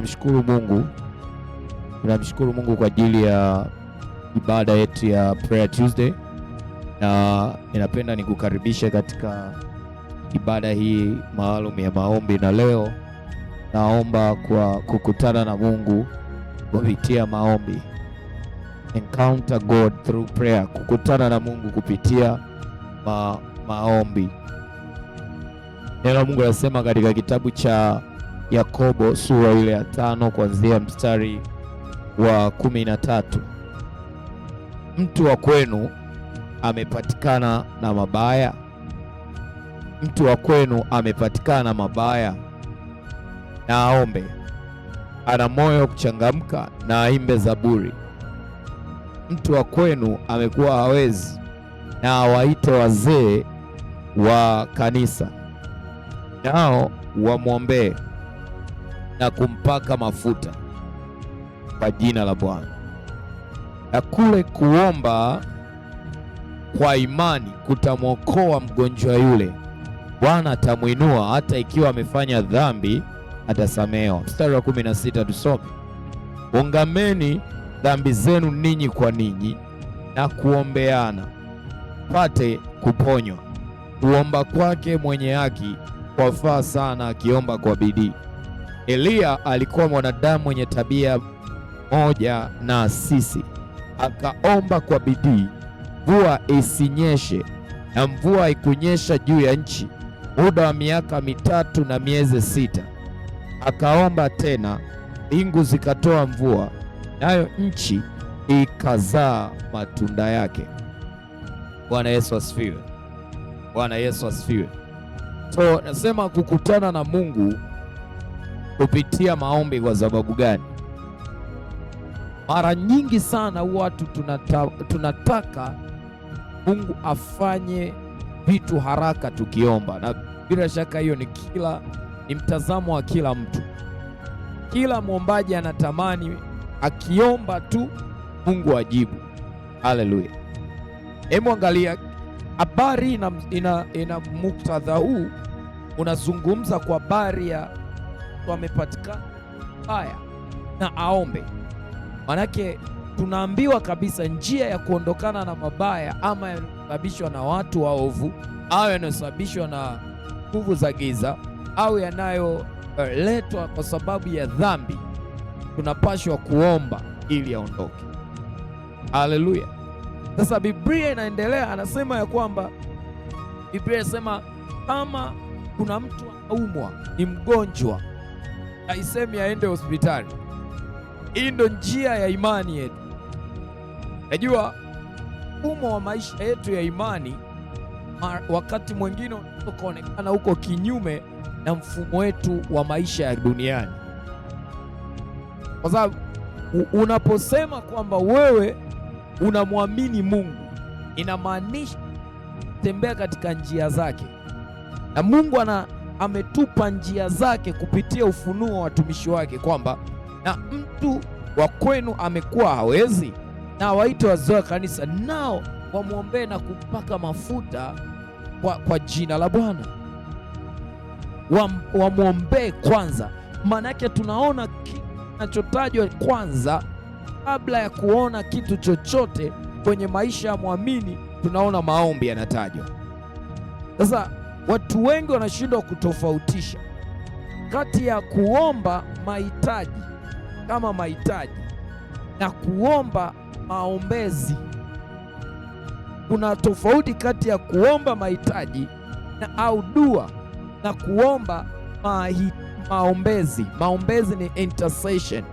Tunamshukuru Mungu kwa ajili ya ibada yetu ya Prayer Tuesday, na ninapenda nikukaribisha katika ibada hii maalum ya maombi. Na leo naomba kwa kukutana na Mungu kupitia maombi. Encounter God through prayer, kukutana na Mungu kupitia maombi. Neno la Mungu linasema katika kitabu cha Yakobo sura ile ya 5 kuanzia mstari wa 13, mtu wa kwenu amepatikana na mabaya? Mtu wa kwenu amepatikana na mabaya? Na aombe. Ana moyo kuchangamka, na aimbe zaburi. Mtu wa kwenu amekuwa hawezi, na awaite wazee wa kanisa, nao wamwombee na kumpaka mafuta kwa jina la Bwana. Na kule kuomba kwa imani kutamwokoa mgonjwa yule. Bwana atamwinua, hata ikiwa amefanya dhambi atasamehewa. Mstari wa 16 tusome. Ungameni dhambi zenu ninyi kwa ninyi na kuombeana pate kuponywa. Kuomba kwake mwenye haki kwafaa sana, akiomba kwa bidii. Eliya alikuwa mwanadamu mwenye tabia moja na sisi, akaomba kwa bidii mvua isinyeshe, na mvua ikunyesha juu ya nchi muda wa miaka 3 na miezi 6. Akaomba tena, mbingu zikatoa mvua, nayo nchi ikazaa matunda yake. Bwana Yesu asifiwe. Bwana Yesu asifiwe. So nasema kukutana na Mungu kupitia maombi. Kwa sababu gani? Mara nyingi sana watu tunataka Mungu afanye vitu haraka tukiomba, na bila shaka hiyo ni mtazamo wa kila mtu. Kila mwombaji anatamani akiomba tu Mungu ajibu. Haleluya. Hebu angalia habari ina muktadha huu unazungumza kwa habari ya wamepatikana haya na aombe. Manake tunaambiwa kabisa njia ya kuondokana na mabaya, ama yanayosababishwa na watu waovu, au yanayosababishwa na nguvu za giza, au yanayoletwa kwa sababu ya dhambi, tunapashwa kuomba ili yaondoke. Haleluya. Sasa Biblia inaendelea, anasema ya kwamba Biblia inasema kama kuna mtu anaumwa, ni mgonjwa, haisemi aende hospitali. Hii ndo njia ya imani yetu. Najua mfumo wa maisha yetu ya imani wakati mwingine unaonekana huko kinyume na mfumo wetu wa maisha ya duniani, kwa sababu unaposema kwamba wewe unamwamini Mungu, inamaanisha tembea katika njia zake, na Mungu ametupa njia zake kupitia ufunuo wa watumishi wake, kwamba na mtu wa kwenu amekuwa hawezi, na waite wazee wa kanisa, nao wamwombee na kupaka mafuta kwa jina la Bwana. Wamwombee kwanza. Maanake tunaona kitu kinachotajwa kwanza kabla ya kuona kitu chochote kwenye maisha ya mwamini. Tunaona maombi yanatajwa. Sasa watu wengi wanashindwa kutofautisha kati ya kuomba mahitaji kama mahitaji na kuomba maombezi. Kuna tofauti kati ya kuomba mahitaji au dua na kuomba maombezi. Maombezi ni intercession.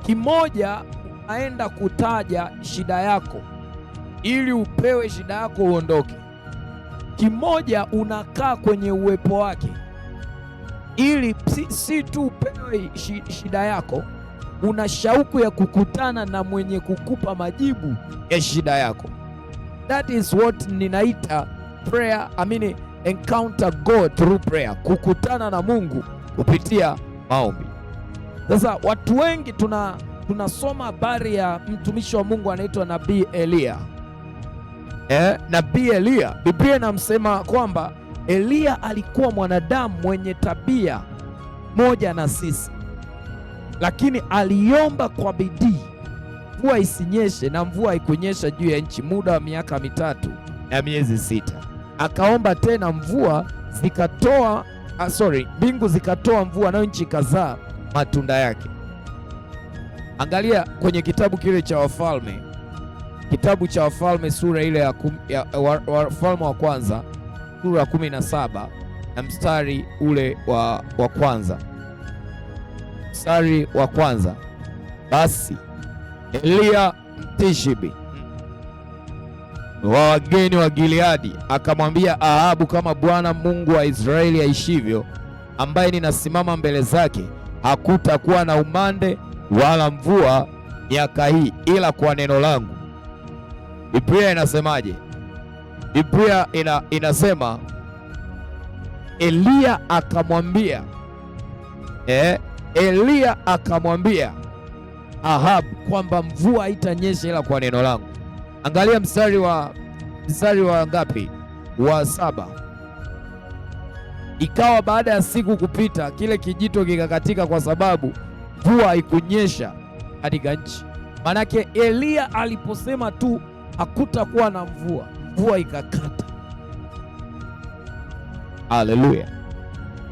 Kimoja unaenda kutaja shida yako ili upewe shida yako uondoke. Kimoja unakaa kwenye uwepo wake ili si tu upewe shida yako, una shauku ya kukutana na mwenye kukupa majibu ya shida yako. That is what ninaita prayer, encounter God through prayer, kukutana na Mungu kupitia maombi. Sasa watu wengi tunasoma habari ya mtumishi wa Mungu anaitwa Nabii Eliya. Nabii Eliya, Biblia inamsema kwamba Eliya alikuwa mwanadamu mwenye tabia moja na sisi, lakini aliomba kwa bidii mvua isinyeshe, na mvua haikunyesha juu ya nchi muda wa miaka 3 na miezi 6. Akaomba tena mvua zikatoa, mbingu zikatoa mvua, nayo nchi ikazaa matunda yake. Angalia kwenye kitabu kile cha Wafalme, kitabu cha Wafalme sura ile ya Wafalme wa kwanza sura ya 17 na mstari ule wa kwanza. Mstari wa kwanza: basi Eliya Mtishibi wa wageni wa Gileadi akamwambia Ahabu, kama Bwana Mungu wa Israeli aishivyo, ambaye ninasimama mbele zake, hakutakuwa na umande wala mvua miaka hii ila kwa neno langu. Biblia inasemaje? Biblia inasema Eliya akamwambia Ahabu kwamba mvua haitanyesha ila kwa neno langu. Angalia mstari wa ngapi? Wa 7. Ikawa baada ya siku kupita, kile kijito kikakatika kwa sababu mvua haikunyesha katika nchi. Manake Eliya aliposema tu hakutakuwa na mvua, mvua ikakata. Haleluya!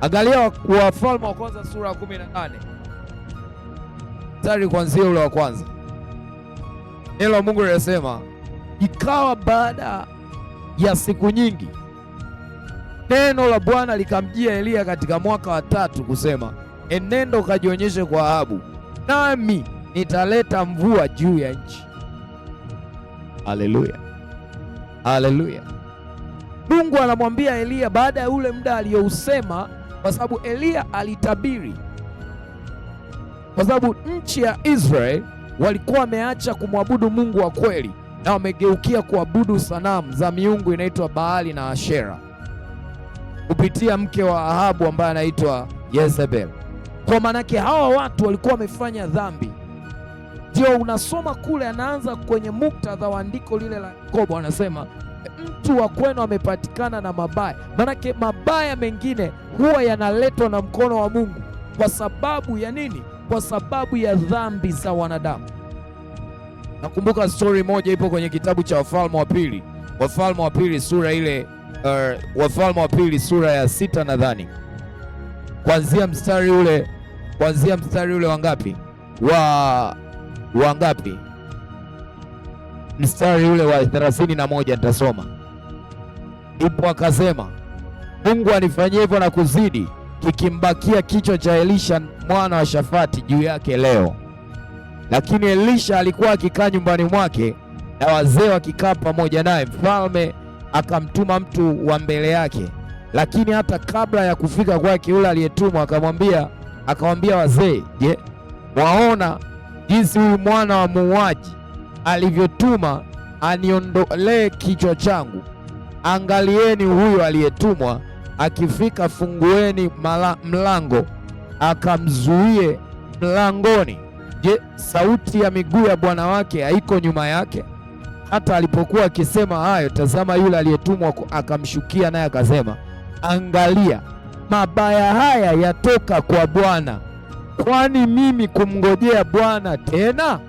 Angalia Wafalme wa kwanza sura ya 18 mstari kuanzia ule wa kwanza. Neno la Mungu linasema, ikawa baada ya siku nyingi, neno la Bwana likamjia Eliya katika mwaka wa 3 kusema, enenda ukajionyeshe kwa Ahabu, nami nitaleta mvua juu ya nchi. Haleluya, haleluya. Mungu anamwambia Eliya baada ya ule muda aliyousema, kwa sababu Eliya alitabiri, kwa sababu nchi ya Israeli walikuwa wameacha kumwabudu Mungu wa kweli na wamegeukia kuabudu sanamu za miungu inaitwa Baali na Ashera kupitia mke wa Ahabu ambaye anaitwa Yezebel. Kwa manake hawa watu walikuwa wamefanya dhambi. Ndio unasoma kule, anaanza kwenye muktadha wa andiko lile la Yakobo, anasema mtu wa kwenu amepatikana na mabaya. Manake mabaya mengine huwa yanaletwa na mkono wa Mungu. Kwa sababu ya nini? Kwa sababu ya dhambi za wanadamu. Nakumbuka story moja ipo kwenye kitabu cha Wafalme wa Pili, Wafalme wa Pili sura ile Wafalme wa Pili sura ya 6 nadhani, kuanzia mstari ule wa ngapi? Wa ngapi? Mstari ule wa 31 nitasoma. Ipo akasema, Mungu anifanyia hivyo na kuzidi, kikimbakia kichwa cha Elisha mwana wa Shafati juu yake leo. Lakini Elisha alikuwa akikaa nyumbani mwake na wazee wakikaa pamoja naye. Mfalme akamtuma mtu wa mbele yake, lakini hata kabla ya kufika kwake yule aliyetumwa akamwambia wazee, je, waona jinsi huyu mwana wa muuaji alivyotuma aniondolee kichwa changu? Angalieni, huyo aliyetumwa akifika, fungueni mlango akamzuie mlangoni. Je, sauti ya miguu ya bwana wake haiko nyuma yake? Hata alipokuwa akisema hayo, tazama, yule aliyetumwa akamshukia, naye akasema, angalia, mabaya haya yatoka kwa Bwana. Kwani mimi kumngojea Bwana tena?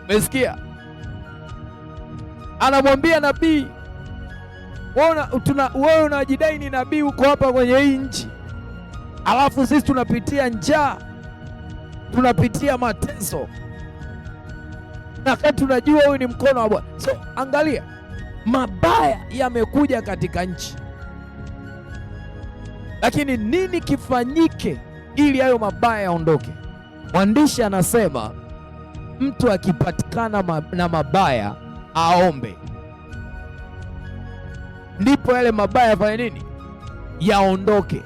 Umesikia? Anamwambia nabii, wewe unajidai ni nabii, uko hapa kwenye hii nchi, alafu sisi tunapitia njaa, tunapitia mateso, na kati tunajua huyu ni mkono wa Bwana. So angalia, mabaya yamekuja katika nchi, lakini nini kifanyike ili hayo mabaya yaondoke? Mwandishi anasema mtu akipatikana na mabaya aombe, ndipo yale mabaya yafanye nini? Yaondoke.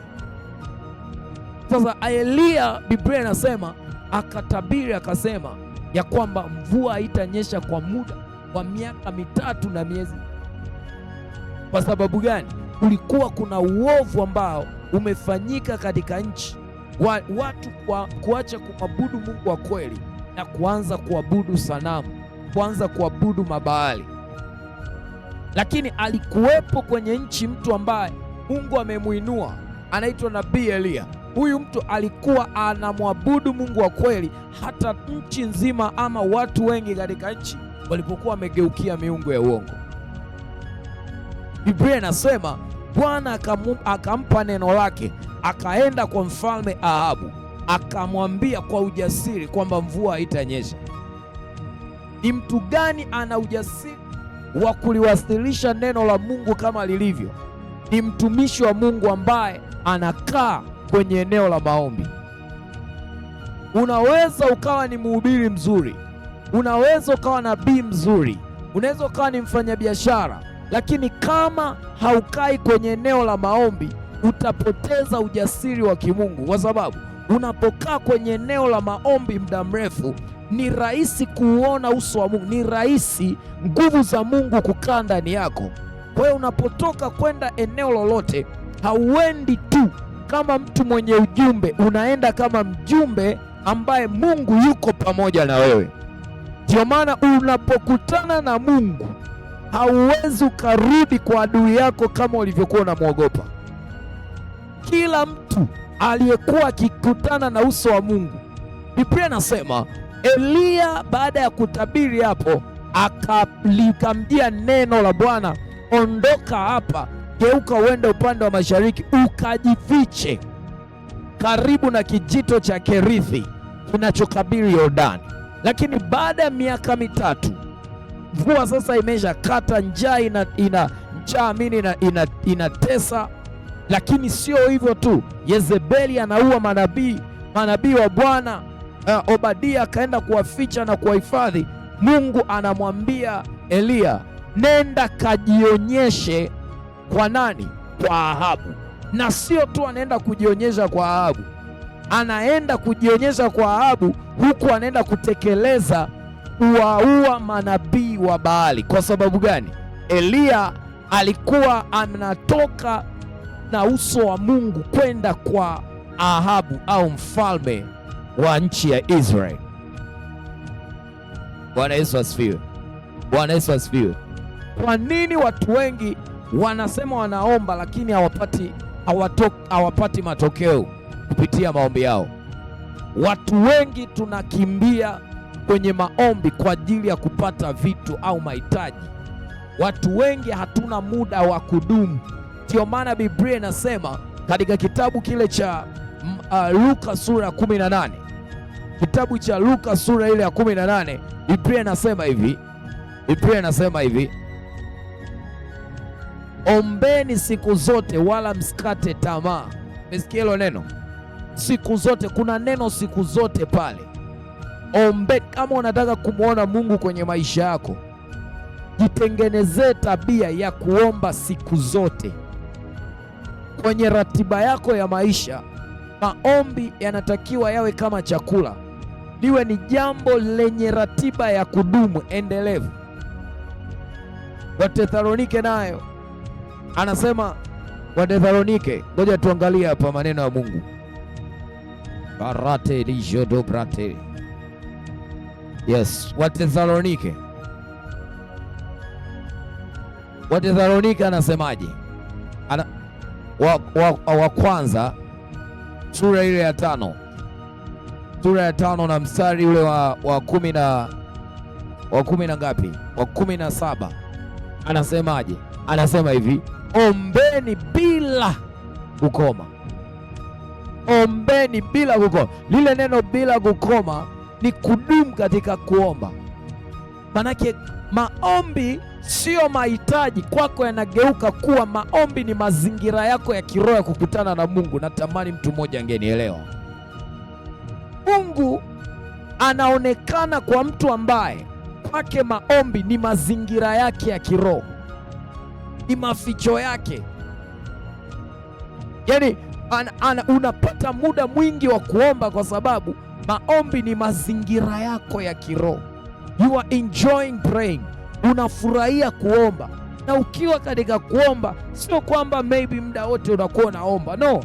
Sasa Eliya, Biblia inasema akatabiri akasema ya kwamba mvua haitanyesha kwa muda wa miaka 3 na miezi. Kwa sababu gani? Kulikuwa kuna uovu ambao umefanyika katika nchi, watu kuacha kumwabudu Mungu wa kweli na kuanza kuabudu sanamu, kuanza kuabudu mabaali. Lakini alikuwepo kwenye nchi mtu ambaye Mungu amemuinua, anaitwa nabii Eliya. Huyu mtu alikuwa anamwabudu Mungu wa kweli, hata nchi nzima ama watu wengi katika nchi walipokuwa wamegeukia miungu ya uongo. Biblia inasema Bwana akampa neno lake, akaenda kwa mfalme Ahabu, akamwambia kwa ujasiri kwamba mvua haitanyesha. Ni mtu gani ana ujasiri wa kuliwasilisha neno la Mungu kama lilivyo? Ni mtumishi wa Mungu ambaye anakaa kwenye eneo la maombi. Unaweza ukawa ni mhubiri mzuri, unaweza ukawa nabii mzuri, unaweza ukawa ni mfanyabiashara, lakini kama haukai kwenye eneo la maombi utapoteza ujasiri wa kimungu, kwa sababu unapokaa kwenye eneo la maombi muda mrefu ni rahisi kuona uso wa Mungu, ni rahisi nguvu za Mungu kukaa ndani yako. Kwa hiyo unapotoka kwenda eneo lolote, hauendi tu kama mtu mwenye ujumbe, unaenda kama mjumbe ambaye Mungu yuko pamoja na wewe. Ndio maana unapokutana na Mungu hauwezi ukarudi kwa adui yako kama ulivyokuwa unamwogopa. Kila mtu aliyekuwa akikutana na uso wa Mungu, Biblia inasema Eliya baada ya kutabiri hapo, likamjia neno la Bwana, ondoka hapa, geuka uende upande wa mashariki, ukajifiche karibu na kijito cha Kerithi kinachokabili Yordani. Lakini baada ya miaka mitatu mvua sasa imesha kata, njaa inatesa. Lakini sio hivyo tu, Yezebeli anaua manabii wa Bwana. Obadia akaenda kuwaficha na kuwahifadhi. Mungu anamwambia Eliya, nenda kajionyeshe kwa nani? Kwa Ahabu. Na sio tu anaenda kujionyesha kwa Ahabu, anaenda kujionyesha kwa Ahabu huku anaenda kutekeleza kuwaua manabii wa Baali. Kwa sababu gani? Eliya alikuwa anatoka na uso wa Mungu kwenda kwa Ahabu au mfalme wa nchi ya Israeli. Bwana Yesu asifiwe. Bwana Yesu asifiwe. Kwa nini watu wengi wanasema wanaomba lakini hawapati matokeo kupitia maombi yao? Watu wengi tunakimbia kwenye maombi kwa ajili ya kupata vitu au mahitaji. Watu wengi hatuna muda wa kudumu. Ndio maana Biblia inasema katika kitabu kile cha Luka sura ya 18, kitabu cha Luka sura ile ya 18, Biblia inasema hivi, ombeni siku zote wala msikate tamaa. Umesikia hilo neno? Siku zote, kuna neno siku zote pale. Ombe. Kama unataka kumwona Mungu kwenye maisha yako, jitengenezee tabia ya kuomba siku zote. Kwenye ratiba yako ya maisha, maombi yanatakiwa yawe kama chakula, liwe ni jambo lenye ratiba ya kudumu endelevu. Wathesalonike nayo anasema, Wathesalonike, ngoja tuangalie hapa maneno ya Mungu. Barate lijodo brate. Yes, Wathesalonike anasemaje? Wa kwanza sura ile ya 5, sura ya 5 na mstari ule wa 10 na ngapi? Wa 17 anasemaje? Anasema hivi, ombeni bila kukoma. Ombeni bila kukoma. Lile neno bila kukoma ni kudumu katika kuomba. Manake maombi sio mahitaji kwako, yanageuka kuwa maombi ni mazingira yako ya kiroho ya kukutana na Mungu. Natamani mtu mmoja angenielewa. Mungu anaonekana kwa mtu ambaye kwake maombi ni mazingira yake ya kiroho, ni maficho yake. Yaani unapata muda mwingi wa kuomba kwa sababu maombi ni mazingira yako ya kiroho. You are enjoying praying. Unafurahia kuomba. Na ukiwa katika kuomba, sio kwamba maybe muda wote unakuwa unaomba. No.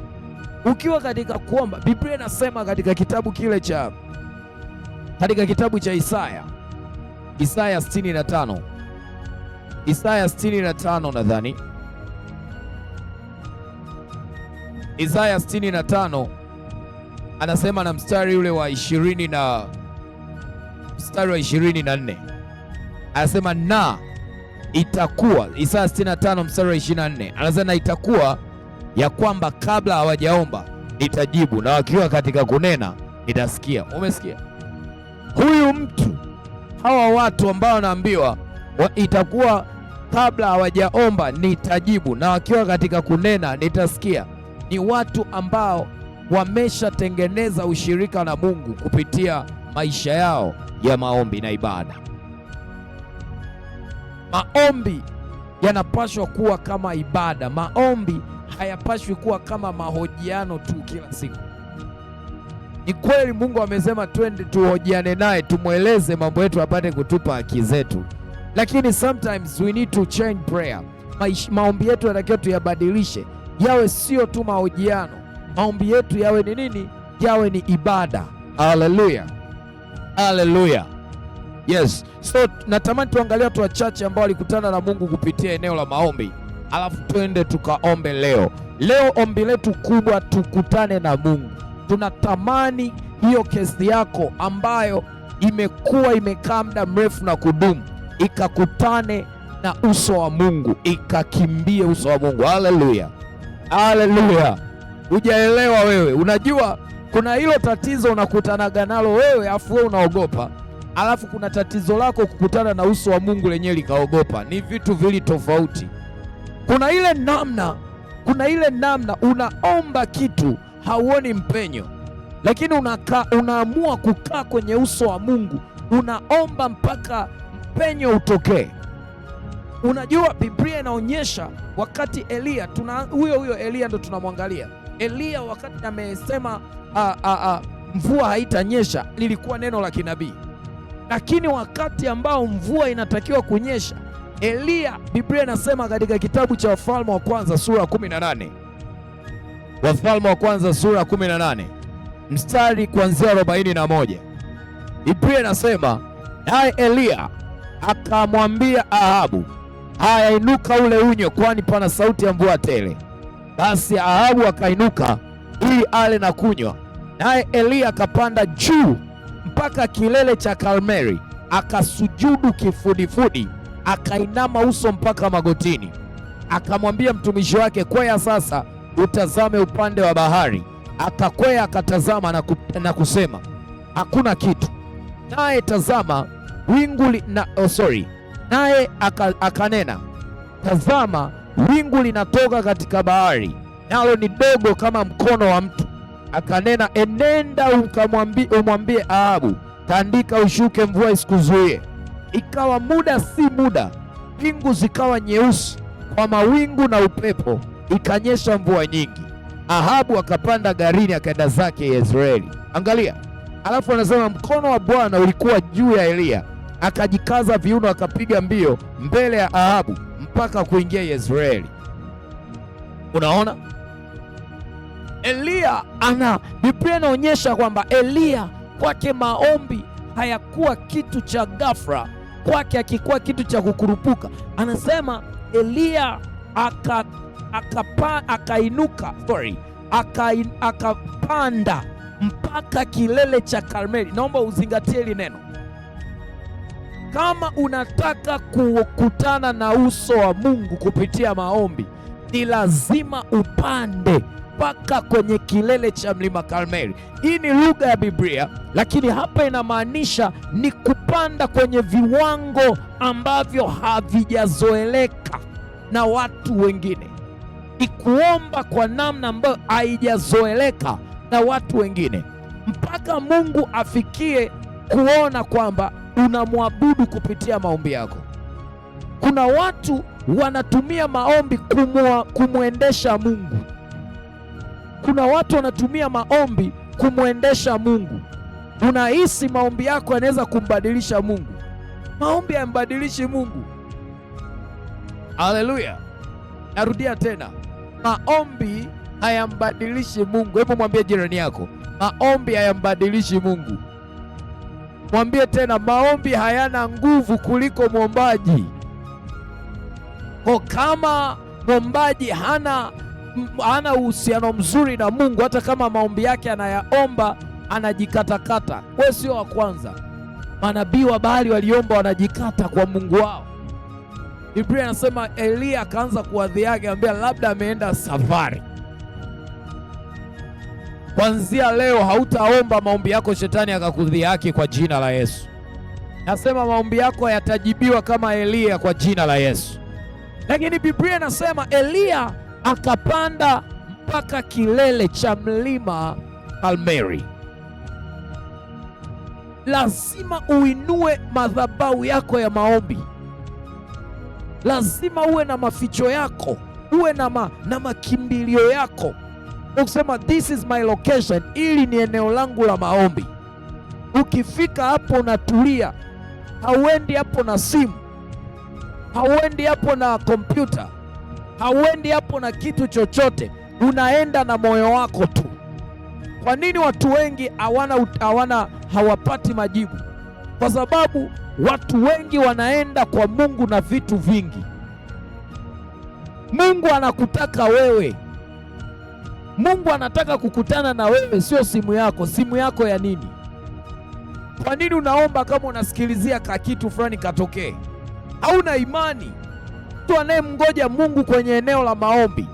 Ukiwa katika kuomba, Biblia inasema katika kitabu kile cha Isaya 65. Isaya 65 nadhani. Isaya 65 anasema na mstari ule wa 24 anasema na itakuwa, Isaya 65 mstari wa 24 anasema na itakuwa ya kwamba kabla hawajaomba nitajibu, na wakiwa katika kunena nitasikia. Umesikia? Huyu mtu, hawa watu ambao wanaambiwa itakuwa kabla hawajaomba nitajibu, na wakiwa katika kunena nitasikia, ni watu ambao wameshatengeneza ushirika na Mungu kupitia maisha yao ya maombi na ibada. Maombi yanapaswa kuwa kama ibada. Maombi hayapaswi kuwa kama mahojiano tu kila siku. Ni kweli Mungu amesema twende tuhojiane naye, tumweleze mambo yetu apate kutupa haki zetu, lakini sometimes we need to change prayer. Maombi yetu yanatakiwa tuyabadilishe, yawe sio tu mahojiano. Maombi yetu yawe ni nini? Yawe ni ibada. Haleluya, haleluya. Yes, so natamani tuangalie watu wachache ambao walikutana na Mungu kupitia eneo la maombi, alafu twende tukaombe leo. Leo ombi letu kubwa, tukutane na Mungu. Tunatamani hiyo kesi yako ambayo imekuwa imekaa muda mrefu na kudumu ikakutane na uso wa Mungu, ikakimbie uso wa Mungu. Haleluya, haleluya. Hujaelewa wewe. Unajua kuna hilo tatizo unakutanaga nalo wewe afu wewe unaogopa, alafu kuna tatizo lako kukutana na uso wa Mungu lenyewe likaogopa. Ni vitu vili tofauti. Kuna ile namna unaomba kitu hauoni mpenyo, lakini unaamua kukaa kwenye uso wa Mungu, unaomba mpaka mpenyo utokee. Unajua Biblia inaonyesha wakati Elia, huyo Elia ndo tunamwangalia. Elia wakati amesema mvua haitanyesha, lilikuwa neno la kinabii. Lakini wakati ambao mvua inatakiwa kunyesha, Elia, Biblia inasema katika kitabu cha Wafalme wa kwanza sura 18, Wafalme wa kwanza sura 18 mstari kuanzia 41, Biblia inasema naye Elia akamwambia Ahabu, haya inuka ule unywe, kwani pana sauti ya mvua tele. Basi Ahabu akainuka ili ale na kunywa, naye Elia akapanda juu mpaka kilele cha Karmeli, akasujudu kifudifudi, akainama uso mpaka magotini. Akamwambia mtumishi wake, kwea sasa utazame upande wa bahari. Akakwea akatazama na kusema, hakuna kitu. Naye tazama naye akanena, tazama wingu linatoka katika bahari, nalo ni dogo kama mkono wa mtu. Akanena, enenda umwambie Ahabu, tandika ushuke, mvua isikuzuie. Ikawa muda si muda, mbingu zikawa nyeusi kwa mawingu na upepo, ikanyesha mvua nyingi. Ahabu akapanda garini akaenda zake Yezreeli. Angalia, alafu anasema mkono wa Bwana ulikuwa juu ya Eliya, akajikaza viuno, akapiga mbio mbele ya Ahabu mpaka kuingia Yezreeli. Unaona, Eliya Biblia inaonyesha kwamba Eliya kwake maombi hayakuwa kitu cha ghafla, kwake akikuwa kitu cha kukurupuka. Anasema Eliya akapanda mpaka kilele cha Karmeli. Naomba uzingatie hili neno. Kama unataka kukutana na uso wa Mungu kupitia maombi, ni lazima upande mpaka kwenye kilele cha mlima Karmeli. Hii ni lugha ya Biblia, lakini hapa inamaanisha ni kupanda kwenye viwango ambavyo havijazoeleka na watu wengine. Ni kuomba kwa namna ambayo haijazoeleka na watu wengine, mpaka Mungu afikie kuona kwamba unamwabudu kupitia maombi yako. Kuna watu wanatumia maombi kumwendesha Mungu. Kuna watu wanatumia maombi kumwendesha Mungu. Unahisi maombi yako yanaweza kumbadilisha Mungu. Maombi hayambadilishi Mungu. Haleluya. Narudia tena, maombi hayambadilishi Mungu. Hebu mwambie jirani yako, maombi hayambadilishi Mungu. Mwambie tena, maombi hayana nguvu kuliko mwombaji. Kwa kama mwombaji hana hana uhusiano mzuri na Mungu. Hata kama maombi yake anayaomba anajikatakata. Wewe sio wa kwanza. Manabii wa Baali waliomba wanajikata kwa Mungu wao. Biblia inasema Elia akaanza kuwadhihaki, anambia labda ameenda safari. Kuanzia leo hautaomba maombi yako shetani akakudhihaki kwa jina la Yesu. Nasema maombi yako yatajibiwa kama Elia kwa jina la Yesu. Lakini Biblia inasema Elia akapanda mpaka kilele cha mlima Karmeli. Lazima uinue madhabahu yako ya maombi. Lazima uwe na maficho yako, uwe na makimbilio yako. Ukisema this is my location, ili ni eneo langu la maombi. Ukifika hapo unatulia. Hauendi hapo na simu, hauendi hapo na kompyuta, hauendi hapo na kitu chochote. Unaenda na moyo wako tu. Kwa nini watu wengi hawapati majibu? Kwa sababu watu wengi wanaenda kwa Mungu na vitu vingi. Mungu anakutaka wewe. Mungu anataka kukutana na wewe, sio simu yako. Simu yako ya nini? Kwa nini unaomba kama unasikilizia kitu fulani katokee? Hauna imani. Mtu anayemngoja Mungu kwenye eneo la maombi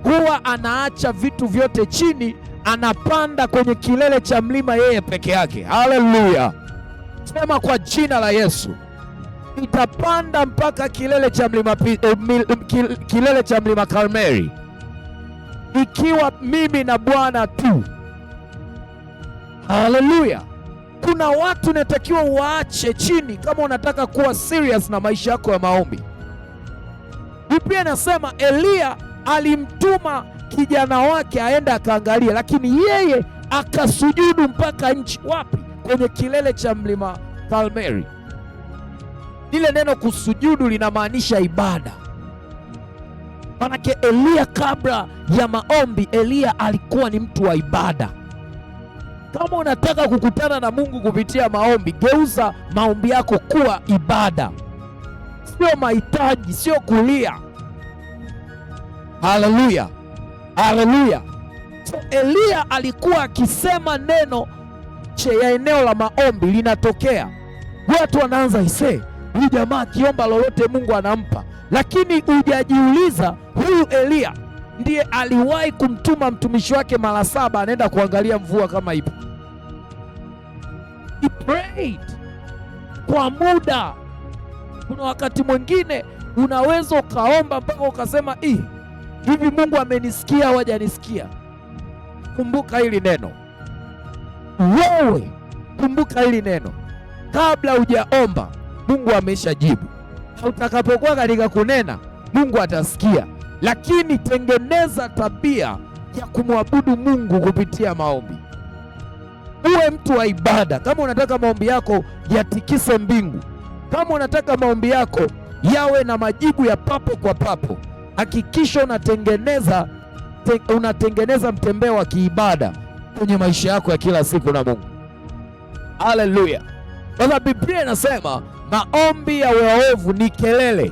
huwa anaacha vitu vyote chini, anapanda kwenye kilele cha mlima yeye peke yake. Haleluya! Sema kwa jina la Yesu, nitapanda mpaka kilele cha mlima Karmeli, ikiwa mimi na Bwana tu. Haleluya! Kuna watu natakiwa waache chini kama unataka kuwa serious na maisha yako ya maombi. Biblia inasema Elia alimtuma kijana wake aende akaangalia, lakini yeye akasujudu mpaka nchi. Wapi? Kwenye kilele cha mlima Karmeli. Lile neno kusujudu linamaanisha ibada. Manake Elia kabla ya maombi, Elia alikuwa ni mtu wa ibada. Kama unataka kukutana na Mungu kupitia maombi, geuza maombi yako kuwa ibada, sio mahitaji, sio kulia. Haleluya, haleluya. So Elia alikuwa akisema neno ya eneo la maombi linatokea. Watu wanaanza huyu jamaa akiomba lolote Mungu anampa. Lakini hujajiuliza, huyu Elia ndiye aliwahi kumtuma mtumishi wake mara 7 anaenda kuangalia mvua kama ipo. He prayed kwa muda. Kuna wakati mwingine unaweza ukaomba mpaka ukasema hivi Mungu amenisikia au hajanisikia? Kumbuka hili neno. Wewe kumbuka hili neno. Kabla hujaomba Mungu ameshajibu. Utakapokuwa katika kunena Mungu atasikia. Lakini tengeneza tabia ya kumwabudu Mungu kupitia maombi. Uwe mtu wa ibada. Kama unataka maombi yako yatikise mbingu, kama unataka maombi yako yawe na majibu ya papo kwa papo, hakikisha unatengeneza mtembeo wa kiibada kwenye maisha yako ya kila siku na Mungu. Haleluya. Sasa Biblia inasema maombi ya waovu ni kelele.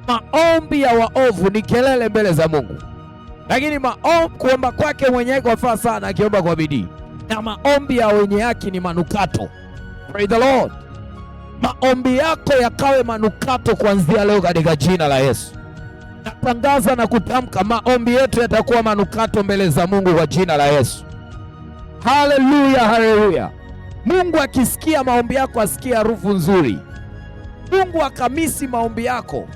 Maombi ya waovu ni kelele mbele za Mungu. Lakini kuomba kwake mwenye haki wafaa sana akiomba kwa bidii. Na maombi ya wenye haki ni manukato. Praise the Lord. Maombi yako yakawe manukato kuanzia leo katika jina la Yesu. Natangaza na kutamka maombi yetu yatakuwa manukato mbele za Mungu kwa jina la Yesu. Haleluya, haleluya. Mungu akisikia maombi yako asikia harufu nzuri. Mungu akamisi maombi yako.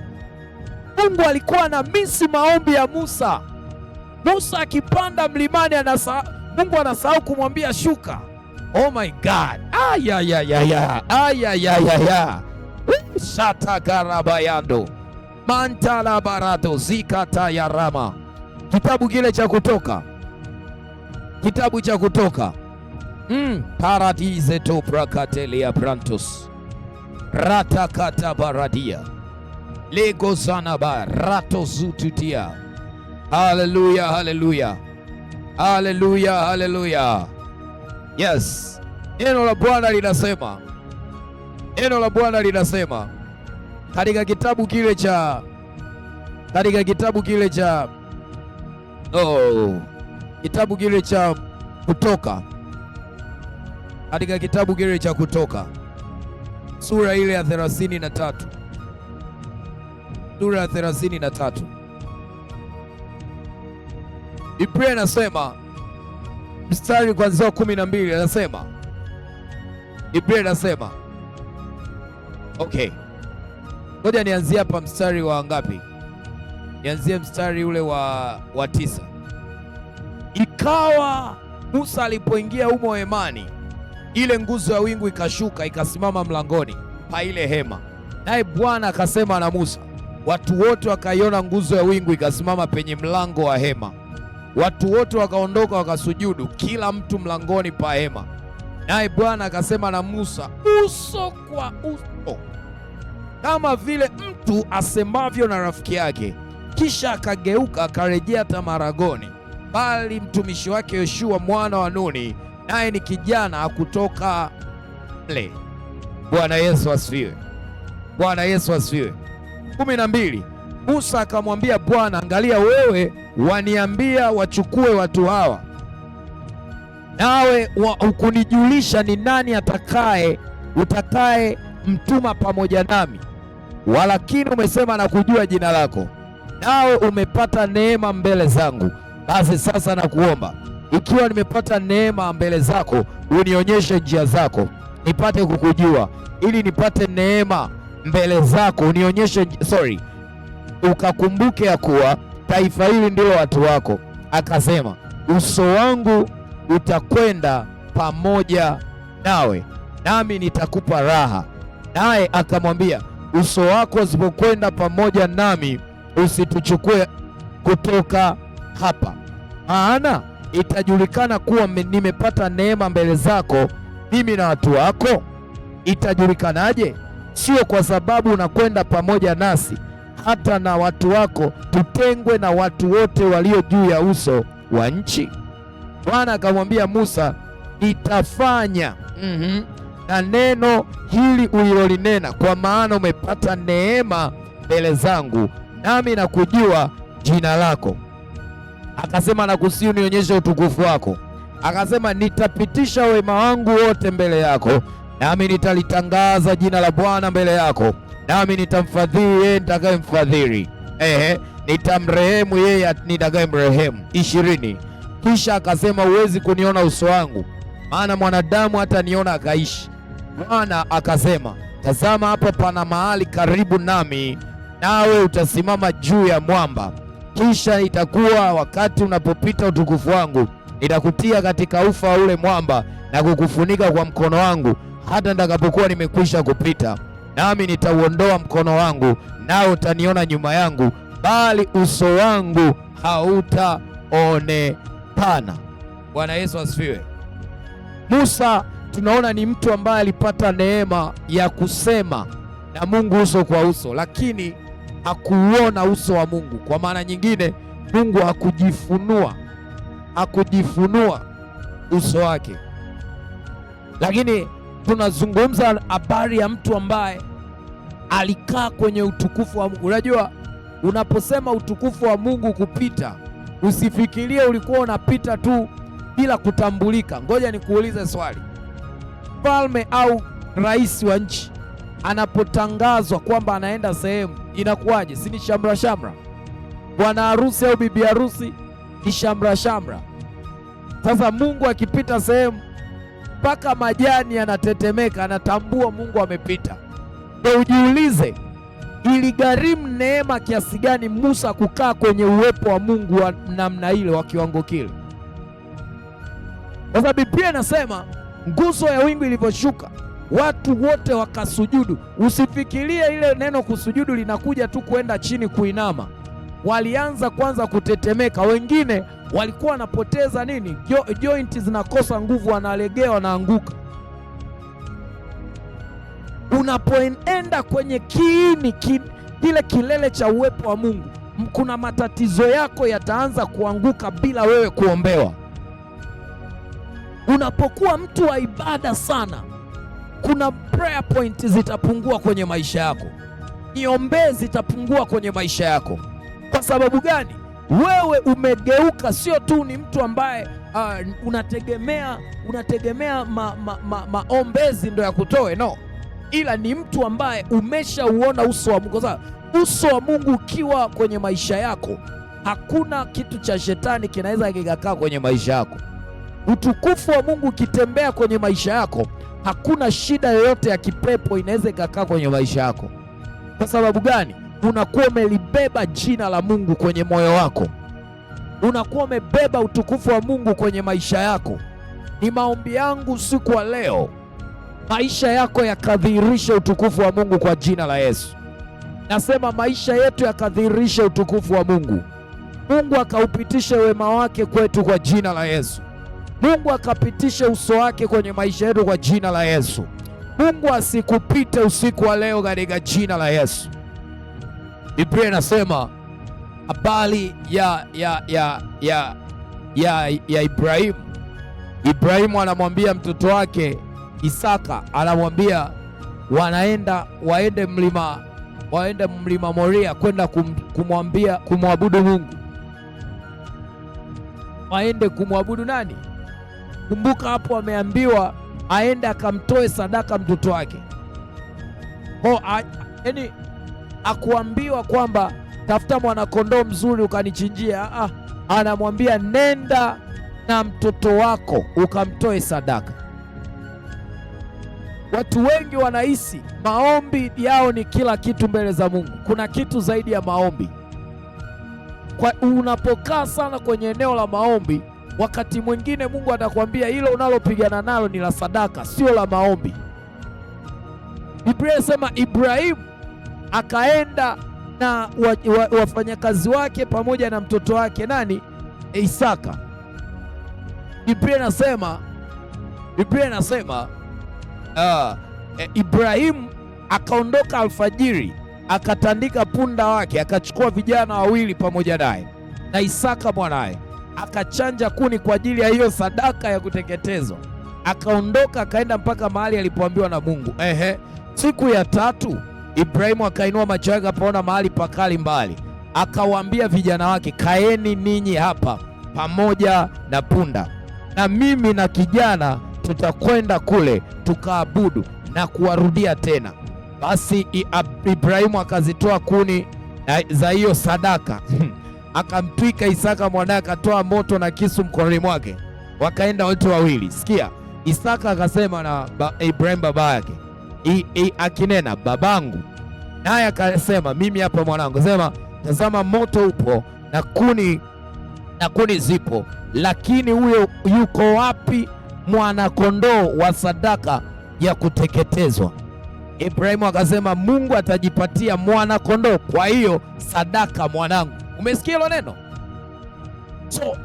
Mungu alikuwa na misi maombi ya Musa. Musa akipanda mlimani Mungu anasahau kumwambia shuka. Oh my God. Shatakarabayando mantala barato zikata ya rama. Kitabu kile cha Kutoka, kitabu cha Kutoka paradise to prakatelia brantus ratakata baradia legozana barato zututia. Haleluya, haleluya, haleluya, haleluya. Yes, neno la Bwana linasema, neno la Bwana linasema katika kitabu kile cha Kitabu kile cha Kutoka, katika kitabu kile cha Kutoka sura ile ya 33, sura ya 33, Biblia inasema mstari kuanzia 12, anasema Biblia inasema ngoja nianzie hapa mstari wa ngapi? Nianzie mstari ule wa 9. Ikawa Musa alipoingia humo hemani, ile nguzo ya wingu ikashuka ikasimama mlangoni pa ile hema, naye Bwana akasema na Musa. Watu wote wakaiona nguzo ya wingu ikasimama penye mlango wa hema. Watu wote wakaondoka wakasujudu, kila mtu mlangoni pa hema. Naye Bwana akasema na Musa uso kwa uso, kama vile mtu asemavyo na rafiki yake. Kisha akageuka akarejea tamaragoni, bali mtumishi wake Yoshua mwana wa Nuni, naye ni kijana kutoka mle. Bwana Yesu asifiwe. Bwana Yesu asifiwe. 12. Musa akamwambia Bwana, angalia, wewe waniambia wachukue watu hawa, nawe hukunijulisha ni nani utakaye mtuma pamoja nami, walakini umesema na kujua jina lako, nawe umepata neema mbele zangu. Basi sasa nakuomba, ikiwa nimepata neema mbele zako, unionyeshe njia zako nipate kukujua, ili nipate neema mbele zako, unionyeshe ukakumbuke ya kuwa taifa hili ndilo watu wako. Akasema, uso wangu utakwenda pamoja nawe, nami nitakupa raha. Naye akamwambia, uso wako usipokwenda pamoja nami, usituchukue kutoka hapa, maana itajulikana kuwa nimepata neema mbele zako, mimi na watu wako. Itajulikanaje? Sio kwa sababu unakwenda pamoja nasi, hata na watu wako tutengwe na watu wote walio juu ya uso wa nchi. Bwana akamwambia Musa, nitafanya na neno hili ulilolinena, kwa maana umepata neema mbele zangu, nami nakujua jina lako. Akasema, nakusihi unionyeshe utukufu wako. Akasema, nitapitisha wema wangu wote mbele yako, nami nitalitangaza jina la Bwana mbele yako, nami nitamfadhili yeye nitakayemfadhili, nitamrehemu yeye nitakayemrehemu. 20. Kisha akasema, huwezi kuniona uso wangu, maana mwanadamu hataniona akaishi. Bwana akasema, tazama, hapa pana mahali karibu nami, nawe utasimama juu ya mwamba. Kisha itakuwa wakati unapopita utukufu wangu, nitakutia katika ufa wa ule mwamba na kukufunika kwa mkono wangu, hata nitakapokuwa nimekwisha kupita. Nami nitauondoa mkono wangu, nao utaniona nyuma yangu, bali uso wangu hautaonekana. Bwana Yesu asifiwe. Musa tunaona ni mtu ambaye alipata neema ya kusema na Mungu uso kwa uso, lakini hakuuona uso wa Mungu. Kwa maana nyingine, Mungu hakujifunua uso wake. Lakini tunazungumza habari ya mtu ambaye alikaa kwenye utukufu wa Mungu. Unajua, unaposema utukufu wa Mungu kupita, usifikirie ulikuwa unapita tu bila kutambulika. Ngoja nikuulize swali. Mfalme au rais wa nchi anapotangazwa kwamba anaenda sehemu, inakuwaje? Si ni shamra shamra? Bwana harusi au bibi harusi ni shamra shamra. Sasa Mungu akipita sehemu, mpaka majani yanatetemeka, anatambua Mungu amepita. Ndio ujiulize, iligharimu neema kiasi gani Musa kukaa kwenye uwepo wa Mungu wa namna ile, wa kiwango kile. Sasa Biblia inasema nguzo ya wingu ilivyoshuka, watu wote wakasujudu. Usifikirie ile neno kusujudu linakuja tu kwenda chini kuinama. Walianza kwanza kutetemeka, wengine walikuwa wanapoteza nini, joint zinakosa nguvu, wanalegea, wanaanguka. Unapoenda kwenye kiini kile kilele cha uwepo wa Mungu, kuna matatizo yako yataanza kuanguka bila wewe kuombewa. Unapokuwa mtu wa ibada sana, kuna prayer point zitapungua kwenye maisha yako, niombee zitapungua kwenye maisha yako. Kwa sababu gani? wewe umegeuka, sio tu ni mtu ambaye unategemea maombezi ndo ya kutoe, no, ila ni mtu ambaye umeshauona uso wa Mungu. Sasa uso wa Mungu ukiwa kwenye maisha yako, hakuna kitu cha shetani kinaweza kikakaa kwenye maisha yako. Utukufu wa Mungu ukitembea kwenye maisha yako, hakuna shida yoyote ya kipepo inaweza ikakaa kwenye maisha yako. Kwa sababu gani? Unakuwa umelibeba jina la Mungu kwenye moyo wako, unakuwa umebeba utukufu wa Mungu kwenye maisha yako. Ni maombi yangu siku wa leo, maisha yako yakadhihirishe utukufu wa Mungu kwa jina la Yesu. Nasema maisha yetu yakadhihirishe utukufu wa Mungu. Mungu akaupitishe wema wake kwetu kwa jina la Yesu. Mungu akapitishe uso wake kwenye maisha yetu kwa jina la Yesu. Mungu asikupite usiku wa leo katika jina la Yesu. Biblia inasema habari ya Ibrahimu. Ibrahimu anamwambia mtoto wake Isaka, anamwambia waende mlima Moria kwenda kumwabudu Mungu. Waende kumwabudu nani? Kumbuka hapo ameambiwa aende akamtoe sadaka mtoto wake. Yaani akuambiwa kwamba tafuta mwanakondoo mzuri ukanichinjia. Anamwambia nenda na mtoto wako ukamtoe sadaka. Watu wengi wanahisi maombi yao ni kila kitu mbele za Mungu. Kuna kitu zaidi ya maombi. Unapokaa sana kwenye eneo la maombi, wakati mwingine Mungu atakwambia hilo unalopigana nalo ni la sadaka, sio la maombi. Biblia inasema Ibrahimu akaenda na wafanyakazi wake pamoja na mtoto wake nani? Isaka. Biblia inasema Ibrahimu akaondoka alfajiri, akatandika punda wake, akachukua vijana wawili pamoja naye na Isaka mwanaye, akachanja kuni kwa ajili ya hiyo sadaka ya kuteketezwa. Akaondoka akaenda mpaka mahali alipoambiwa na Mungu. Siku ya tatu Ibrahimu akainua macho yake akaona mahali pakali mbali, akawaambia vijana wake, kaeni ninyi hapa pamoja na punda, na mimi na kijana tutakwenda kule tukaabudu na kuwarudia tena. Basi Ibrahimu akazitoa kuni za hiyo sadaka akamtwika Isaka mwanae, akatoa moto na kisu mkononi mwake, wakaenda wote wawili. Sikia, Isaka akasema na Ibrahimu baba yake akinena, babangu. Naye akasema, mimi hapa mwanangu. Sema, tazama moto upo na kuni zipo, lakini huyo yuko wapi mwanakondoo wa sadaka ya kuteketezwa? Ibrahimu akasema, Mungu atajipatia mwanakondoo kwa hiyo sadaka mwanangu. Umesikia hilo neno? So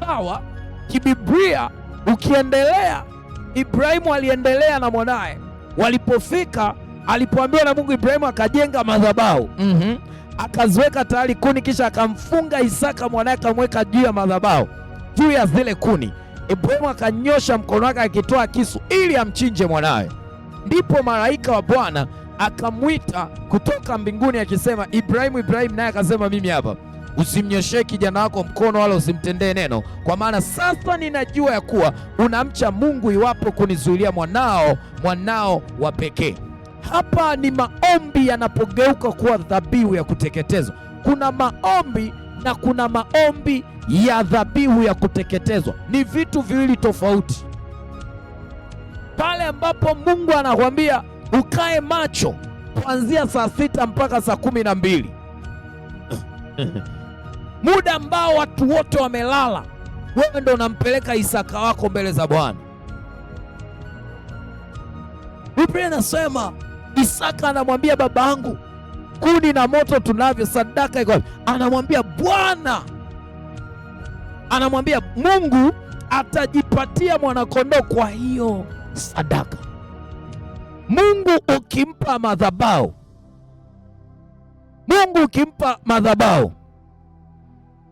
sawa, kibiblia ukiendelea, Ibrahimu aliendelea na mwanaye. Walipofika, alipoambiwa na Mungu, Ibrahimu akajenga madhabahu, akaziweka tayari kuni, kisha akamfunga Isaka mwanaye, akamweka juu ya madhabahu, juu ya zile kuni. Ibrahimu akanyosha mkono wake akitoa kisu ili amchinje mwanawe. Ndipo malaika wa Bwana akamwita kutoka mbinguni akisema, Ibrahimu, Ibrahimu. Naye akasema, mimi hapa. Usimnyoshee kijana wako mkono wala usimtendee neno, kwa maana sasa ninajua ya kuwa unamcha Mungu, iwapo kunizuilia mwanao wa pekee. Hapa ni maombi yanapogeuka kuwa dhabihu ya kuteketezwa. Kuna maombi na kuna maombi ya dhabihu ya kuteketezwa, ni vitu viwili tofauti. Pale ambapo Mungu anakwambia ukae macho kuanzia saa 6 mpaka saa 12, muda ambao watu wote wamelala, wewe ndo unampeleka Isaka wako mbele za Bwana. Biblia inasema Isaka anamwambia, babangu, kuni na moto tunavyo, sadaka iko wapi? Anamwambia Bwana, anamwambia Mungu atajipatia mwanakondoo kwa hiyo sadaka. Mungu ukimpa madhabahu,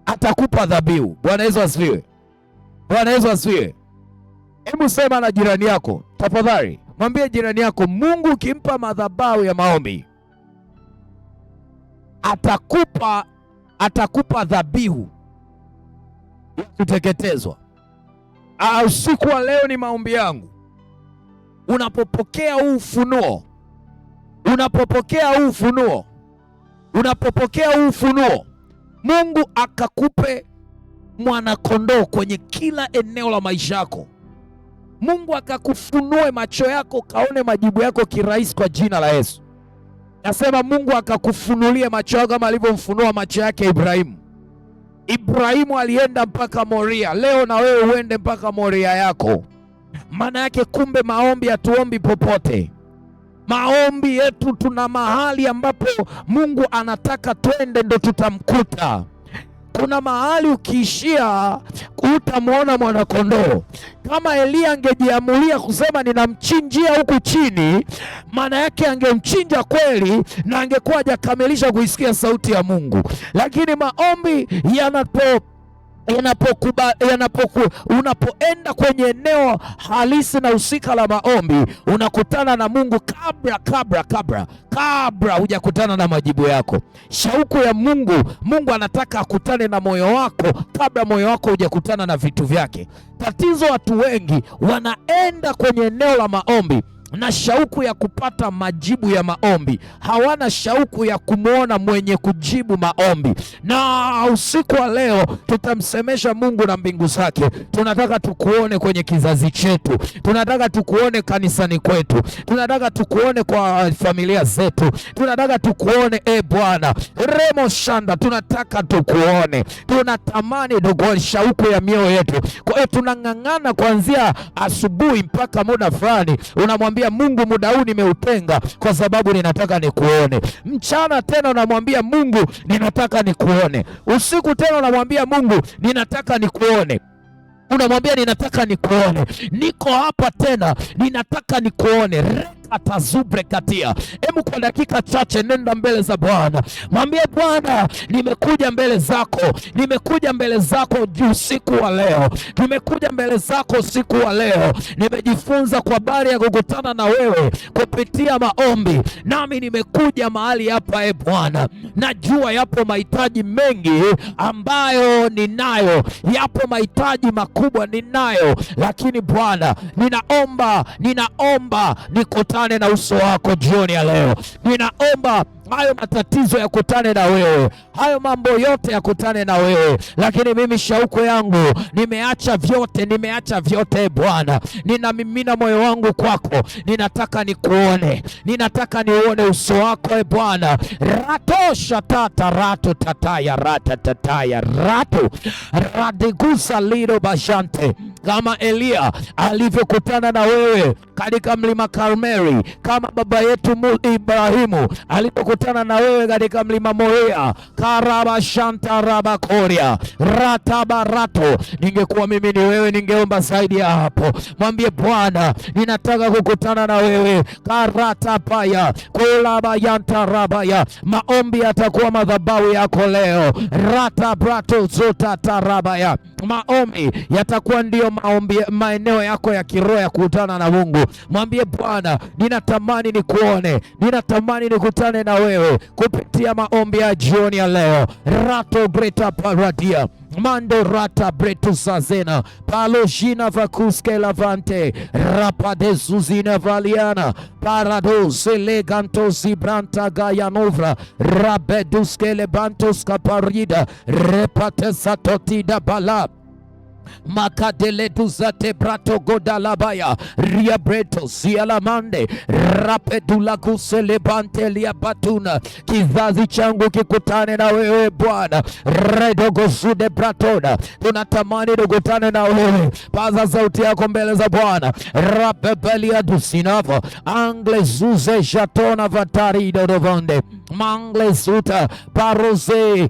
atakupa dhabihu. Bwana Yesu asifiwe. Bwana Yesu asifiwe. Hebu sema na jirani yako tafadhali, mwambie jirani yako, Mungu ukimpa madhabahu ya maombi, atakupa dhabihu ya kuteketezwa. Usiku wa leo ni maombi yangu, unapopokea huu ufunuo, Mungu akakupe mwanakondoo kwenye kila eneo la maisha yako. Mungu akakufunue macho yako kaone majibu yako kirahisi kwa jina la Yesu. Nasema Mungu akakufunulie macho yako kama alivyomfunua macho yake Ibrahimu. Ibrahimu alienda mpaka Moria. Leo na wewe uende mpaka Moria yako. Maana yake kumbe maombi hatuombi popote. Maombi yetu tuna mahali ambapo Mungu anataka twende ndo tutamkuta. Kuna mahali ukiishia utamwona mwanakondoo. Kama Elia angejiamulia kusema ninamchinjia huku chini, maana yake angemchinja kweli na angekuwa hajakamilisha kuisikia sauti ya Mungu. Lakini maombi unapoenda kwenye eneo halisi na husika la maombi, unakutana na Mungu kabla hujakutana na majibu yako. Shauku ya Mungu anataka akutane na moyo wako kabla moyo wako hujakutana na vitu vyake. Tatizo, watu wengi wanaenda kwenye eneo la maombi na shauku ya kupata majibu ya maombi, hawana shauku ya kumwona mwenye kujibu maombi. Na usiku wa leo tutamsemesha Mungu na mbingu zake. Tunataka tukuone kwenye kizazi chetu, tunataka tukuone kanisani kwetu, tunataka tukuone kwa familia zetu, tunataka tukuone Bwana remo shanda, tunataka tukuone, tunatamani tukuone, shauku ya mioyo yetu. Kwa hiyo tunang'ang'ana kuanzia asubuhi mpaka muda fulani, unamwambia Mungu, muda huu nimeutenga kwa sababu ninataka nikuone. Mchana tena unamwambia Mungu, ninataka nikuone. Usiku tena unamwambia Mungu, ninataka nikuone. Unamwambia ninataka nikuone, niko hapa tena, ninataka nikuone. Atazubre katia. Hebu kwa dakika chache nenda mbele za Bwana, mwambie Bwana, nimekuja mbele zako usiku wa leo, nimekuja mbele zako usiku wa leo. Nimejifunza kwa habari ya kukutana na wewe kupitia maombi, nami nimekuja mahali hapa Bwana. Najua yapo mahitaji mengi ambayo ninayo, yapo mahitaji makubwa ninayo, lakini Bwana, ninaomba nikutane na uso wako jioni ya leo. Ninaomba hayo matatizo yakutane na wewe, hayo mambo yote yakutane na wewe. Lakini mimi shauku yangu, nimeacha vyote Bwana, ninamimina moyo wangu kwako. Ninataka nikuone, ninataka nione uso wako Bwana. Ratosha tata rato tataya rata tataya rato radigusa lido bashante, kama Elia alivyokutana na wewe katika mlima Karmeli, kama baba yetu Ibrahimu alipokutana na wewe katika mlima Moria. Karaba shanta raba koria ratabarato. Ningekuwa mimi ni wewe, ningeomba zaidi ya hapo. Mwambie Bwana, ninataka kukutana na wewe. Karatapaya kulaba yanta rabaya. Maombi yatakuwa madhabahu yako leo. Ratabrato zota tarabaya. Maombi yatakuwa ndio maombi, maeneo yako ya kiroho ya kukutana na Mungu. Mwambie Bwana, ninatamani nikuone, ninatamani nikutane na wewe kupitia maombi ya jioni ya leo. Rato breta paradia mando rata bretu sazena palojina vakuske lavante rapade zuzina valiana parados elegantos ibranta gayanovra rabeduske lebantos kaparida repate satotida balab makadele duzate brato godalabaya ria breto sialamande rapedula kuselebante lia batuna. Kizazi changu kikutane na wewe Bwana. Redogo zude bratona, tunatamani tukutane na wewe. Paza sauti yako mbele za Bwana. Rapebelia dusinava angle zuze jatona vatari dodovande mangle zuta parose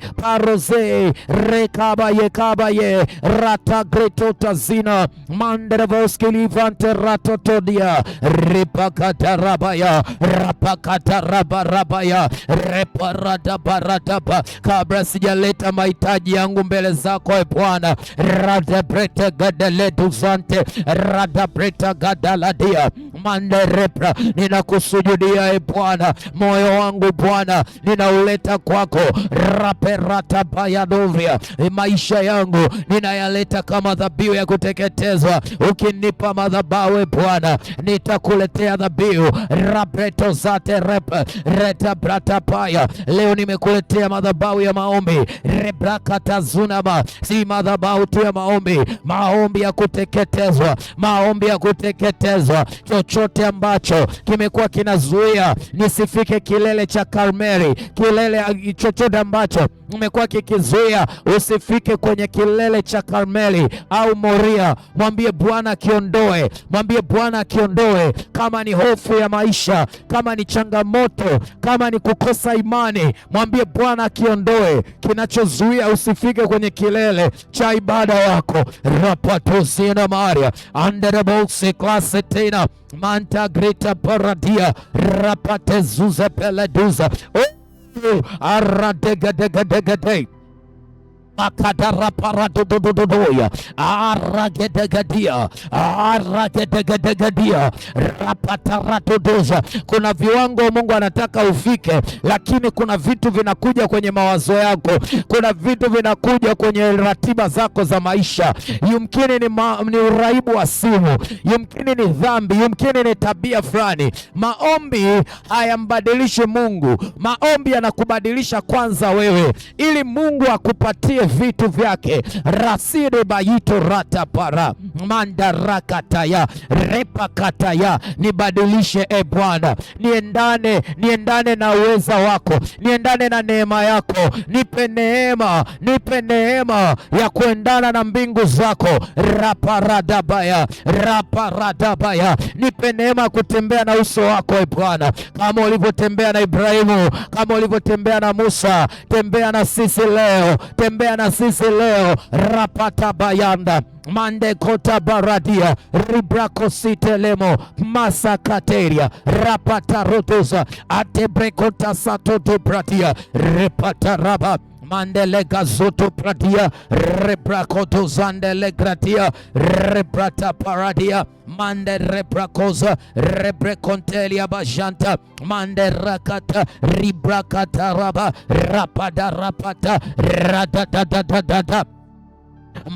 rekabaye rata greto tazina manderevoski livante ratotodia ripakatarabaya rapakatarabaya reparadabaradaba. Kabla sijaleta mahitaji yangu mbele zako Bwana, radabrete gadeleduzante radabrete gadaladia manderepra, ninakusujudia Bwana. Moyo wangu Bwana Bwana ninauleta kwako. Raperata bayadovia, maisha yangu ninayaleta kama dhabihu ya kuteketezwa. Ukinipa madhabahu Bwana, nitakuletea dhabihu. Rapreto zate reta brata paya, leo nimekuletea madhabahu ya maombi. Rebrakata zunama, si madhabahu tu ya maombi, maombi ya kuteketezwa, maombi ya kuteketezwa. Chochote ambacho kimekuwa kinazuia nisifike kilele cha Karmeli, chochote ambacho umekuwa kikizuia usifike kwenye kilele cha Karmeli au Moria, mwambie Bwana akiondoe, mwambie Bwana akiondoe. Kama ni hofu ya maisha, kama ni changamoto, kama ni kukosa imani, mwambie Bwana akiondoe kinachozuia usifike kwenye kilele cha ibada yako. Rapatosina Maria anderebose klase tena manta greta paradia rapate zuza peleduza aradegadegade makadara paradodododoya aragedegadia rapataratodoza. Kuna viwango Mungu anataka ufike, lakini kuna vitu vinakuja kwenye mawazo yako, kuna vitu vinakuja kwenye ratiba zako za maisha. Yumkini ni uraibu wa simu, yumkini ni dhambi, yumkini ni tabia fulani. Maombi hayambadilishi Mungu, maombi yanakubadilisha kwanza wewe, ili Mungu akupatie vitu vyake. Raside bayito rata para mandarakataya repakataya. Nibadilishe Bwana, niendane na uweza wako, niendane na neema yako. Nipe neema ya kuendana na mbingu zako. Raparadabaya, nipe neema kutembea na uso wako Bwana, kama ulivyotembea na Ibrahimu, kama ulivyotembea na Musa. Tembea na sisi leo, tembea na sisi leo. Rapata bayanda mande kota baradia ribrako sitelemo masakateria rapata rotosa atebrekota satoto pratia repata raba mandelega zoto pratia rebrakoto zandele gratia rebrata paradia mande rebrakoza rebrekontelia bajanta mande rakata ribrakata raba rapada rapata radadadadada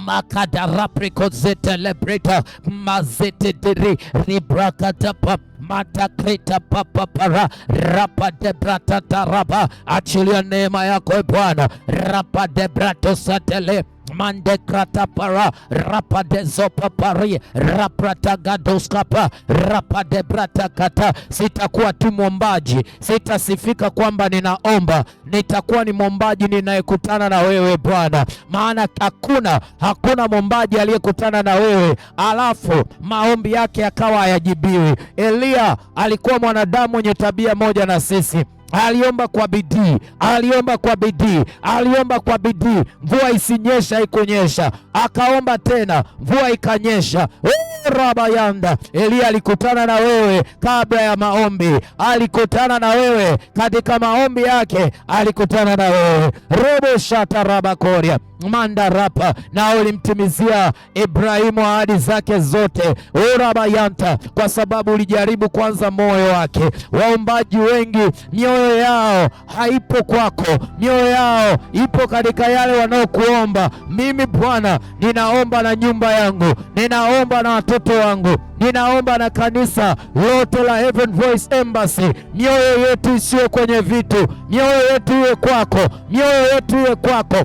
makada raprikodzete lebreta mazete diri ribrakatapa matakreta papapara rapadebrata raba. Achilia neema yako Bwana. Rapadebrato satele mande krata para rapade zopa pari raprata gadoskapa rapade brata kata. Sitakuwa tu mwombaji, sitasifika kwamba ninaomba, nitakuwa ni mwombaji ninayekutana na wewe Bwana, maana hakuna mwombaji aliyekutana na wewe alafu maombi yake yakawa hayajibiwi. Elia alikuwa mwanadamu mwenye tabia moja na sisi. Aliomba kwa bidii, mvua isinyesha, ikunyesha. Akaomba tena, mvua ikanyesha. Rabayanda, Elia alikutana na wewe kabla ya maombi, alikutana na wewe katika maombi yake, alikutana na wewe. Robo shata rabakoria mandarapa, na ulimtimizia Ibrahimu ahadi zake zote. Urabayanta, kwa sababu ulijaribu kwanza moyo wake. Waombaji wengi mioyo yao haipo kwako, mioyo yao ipo katika yale wanaokuomba. Mimi Bwana ninaomba na nyumba yangu, ninaomba na watoto wangu, ninaomba na kanisa lote la Heaven Voice Embassy. Mioyo yetu isiwe kwenye vitu, mioyo yetu iwe kwako, mioyo yetu iwe kwako.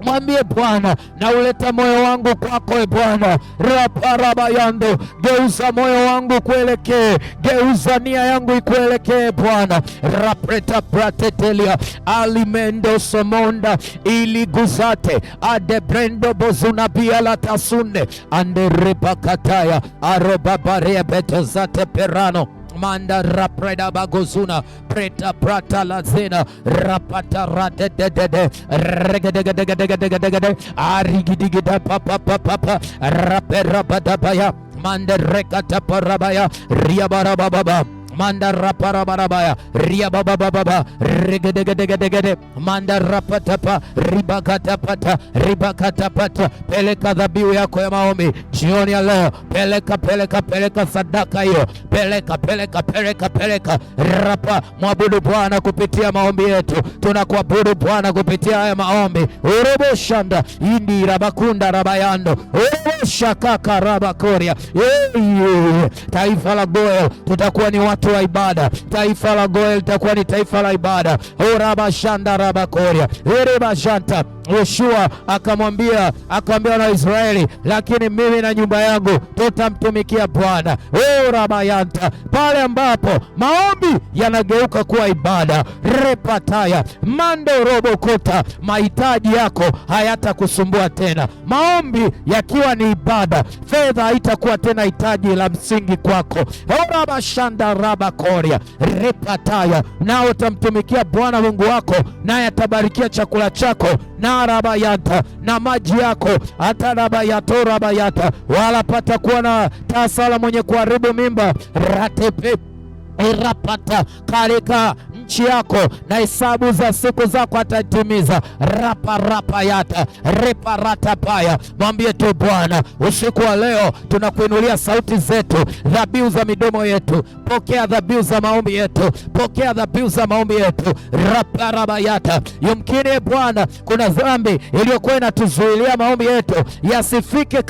Mwambie Bwana, na uleta moyo wangu kwako Bwana. Raparabayando, geuza moyo wangu kuelekee, geuza nia yangu ikuelekee Bwana. Rapreta pratetelia alimendo somonda ili guzate adebrendo bozuna biala tasune ande repakataya arobabarea betozate perano manda rapreda bagozuna preta prata lazena rapata radedede regedegedegedegedegede arigidigida papa rapera badabaya manda rekata parabaya riabarababa manda raparabarabaya ria baba regedegedegede manda rapatapa ribakatapata ribakatapata. Peleka dhabihu yako ya maombi jioni ya leo, peleka sadaka hiyo, peleka rapa. Mwabudu Bwana kupitia maombi yetu, tunakuabudu Bwana kupitia haya maombi. Urobo shanda indi rabakunda rabayando urobo shakaka rabakoria. Taifa la Goel tutakuwa ni watu wa ibada, taifa la Goel litakuwa ni taifa la ibada. Uraba shanda rabakoria ereba shanta. Yoshua akamwambia na Israeli, lakini mimi na nyumba yangu tutamtumikia Bwana. Rabayanta, pale ambapo maombi yanageuka kuwa ibada, repataya mando robokota, mahitaji yako hayatakusumbua tena. Maombi yakiwa ni ibada, fedha haitakuwa tena hitaji la msingi kwako. Rabashanda rabakoria repataya, nao utamtumikia Bwana Mungu wako, naye atabarikia chakula chako na rabayata na maji yako, hata rabayato rabayata, wala pata kuwa na tasala mwenye kuharibu mimba ratepe irapata kalika nchi yako, na hesabu za siku zako atatimiza. Rapa yata reparata paya. Mwambie tu Bwana, usiku wa leo tunakuinulia sauti zetu, dhabihu za midomo yetu. Pokea dhabihu za maombi yetu, pokea dhabihu za maombi yetu. Raparayata. Yumkini Bwana, kuna dhambi iliyokuwa inatuzuilia maombi yetu yasifike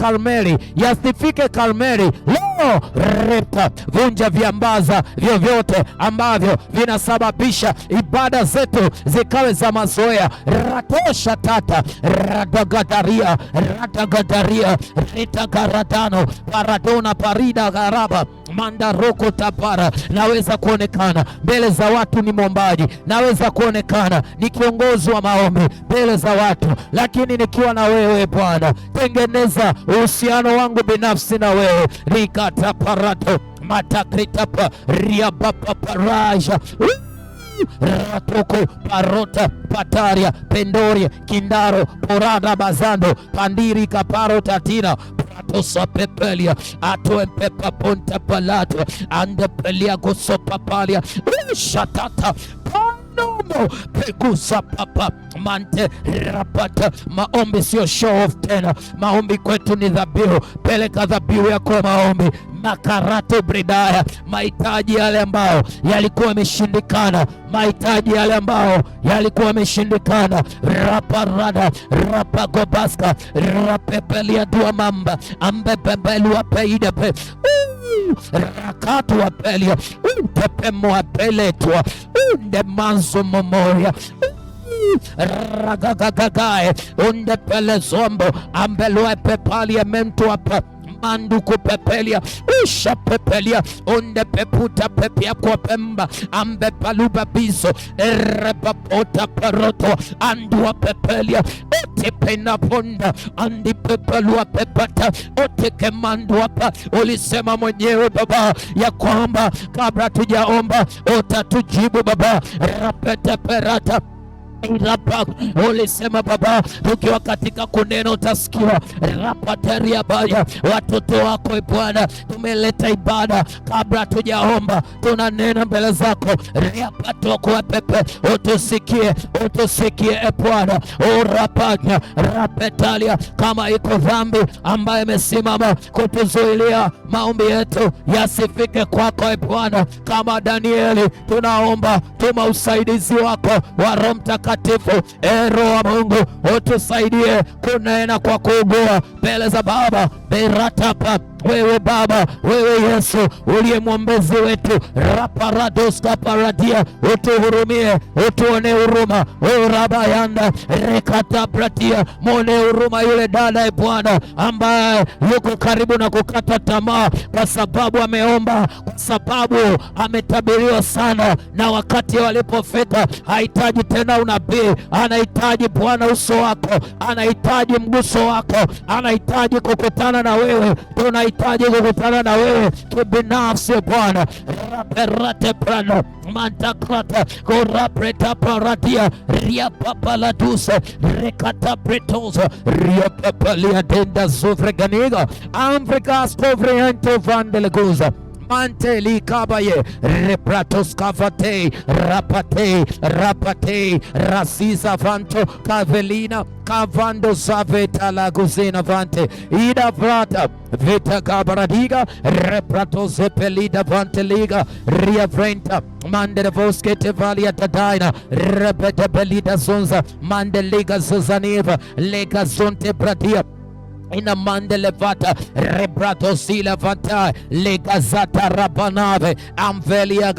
Karmeli, leo repa, vunja viambaza vyovyote ambavyo vinasababisha ibada zetu zikawe za mazoea. Ratosha tata radagadaria ritagaradano paradona parida garaba mandaroko tapara. Naweza kuonekana mbele za watu ni mwombaji, naweza kuonekana ni kiongozi wa maombi mbele za watu, lakini nikiwa na wewe Bwana, tengeneza uhusiano wangu binafsi na wewe. Rikata parato matakritapa riabapa paraja ratoko parota pataria pendoria kindaro porada bazando pandiri kaparo tatina pratosa pepelia atoempepa ponta palato andepelia gosopapalia shatata nomo pegusa papa mante rapata. Maombi sio show off tena, maombi kwetu ni dhabihu. Peleka dhabihu yako maombi makarate bridaya, mahitaji yale ambayo yalikuwa yameshindikana, mahitaji yale ambayo yalikuwa yameshindikana. Raparada rapagobaska rapepelia dua mamba ambepebelua peidepe rakatu wapelia utepemo wapeletwa unde manzo momoria ragagagae unde pele zombo ambelue pepalia mentu wapa manduku pepelia usha pepelia unde peputa pepia kwa pemba ambe paluba biso erepapota paroto andua pepelia ote pena ponda andi pepelua pepata ote kemandu hapa. Ulisema mwenyewe Baba ya kwamba kabla tujaomba utatujibu Baba. Rapete perata Rapa, ulisema Baba tukiwa katika kunena utasikiwa. Rapateria baya, watoto wako Bwana tumeleta ibada, kabla tujaomba tunanena mbele zako. Riapatoko pepe utusikie Bwana. Urapanya rapetalia, kama iko dhambi ambaye imesimama kutuzuilia maombi yetu yasifike kwako Bwana, kama Danieli tunaomba, tuma usaidizi wako wa Roho Mtakatifu. Roho wa Mungu utusaidie kunena kwa kuugua mbele za Baba beratapa. Wewe Baba, wewe Yesu uliye mwombezi wetu, raparadoska paradia, utuhurumie, utuone huruma. Rabayanda rekata pratia, mwone huruma yule dada Bwana ambaye yuko karibu na kukata tamaa kwa sababu ameomba, kwa sababu ametabiriwa sana, na wakati walipofika hahitaji tena unabii, anahitaji Bwana uso wako, anahitaji mguso wako, anahitaji kukutana na wewe. Tunahitaji kukutana na wewe kibinafsi Bwana. Raperate prano mantakrata korapreta paradia riapapaladusa rekata pretosa riapapalia denda zofreganiga amfrika stovriento vandeleguza mante likabaye repratos kavate rapate rasiza vanto kavelina kavando saveta la guzina vante ida vrata vita kabaradiga repratos epelida vante liga ria vrenta mande voske tevalia tadaina repete belida zonza mande liga zozaniva lega zonte bradia ina mande levata rebrato sila vanta legazata rabanave amvelia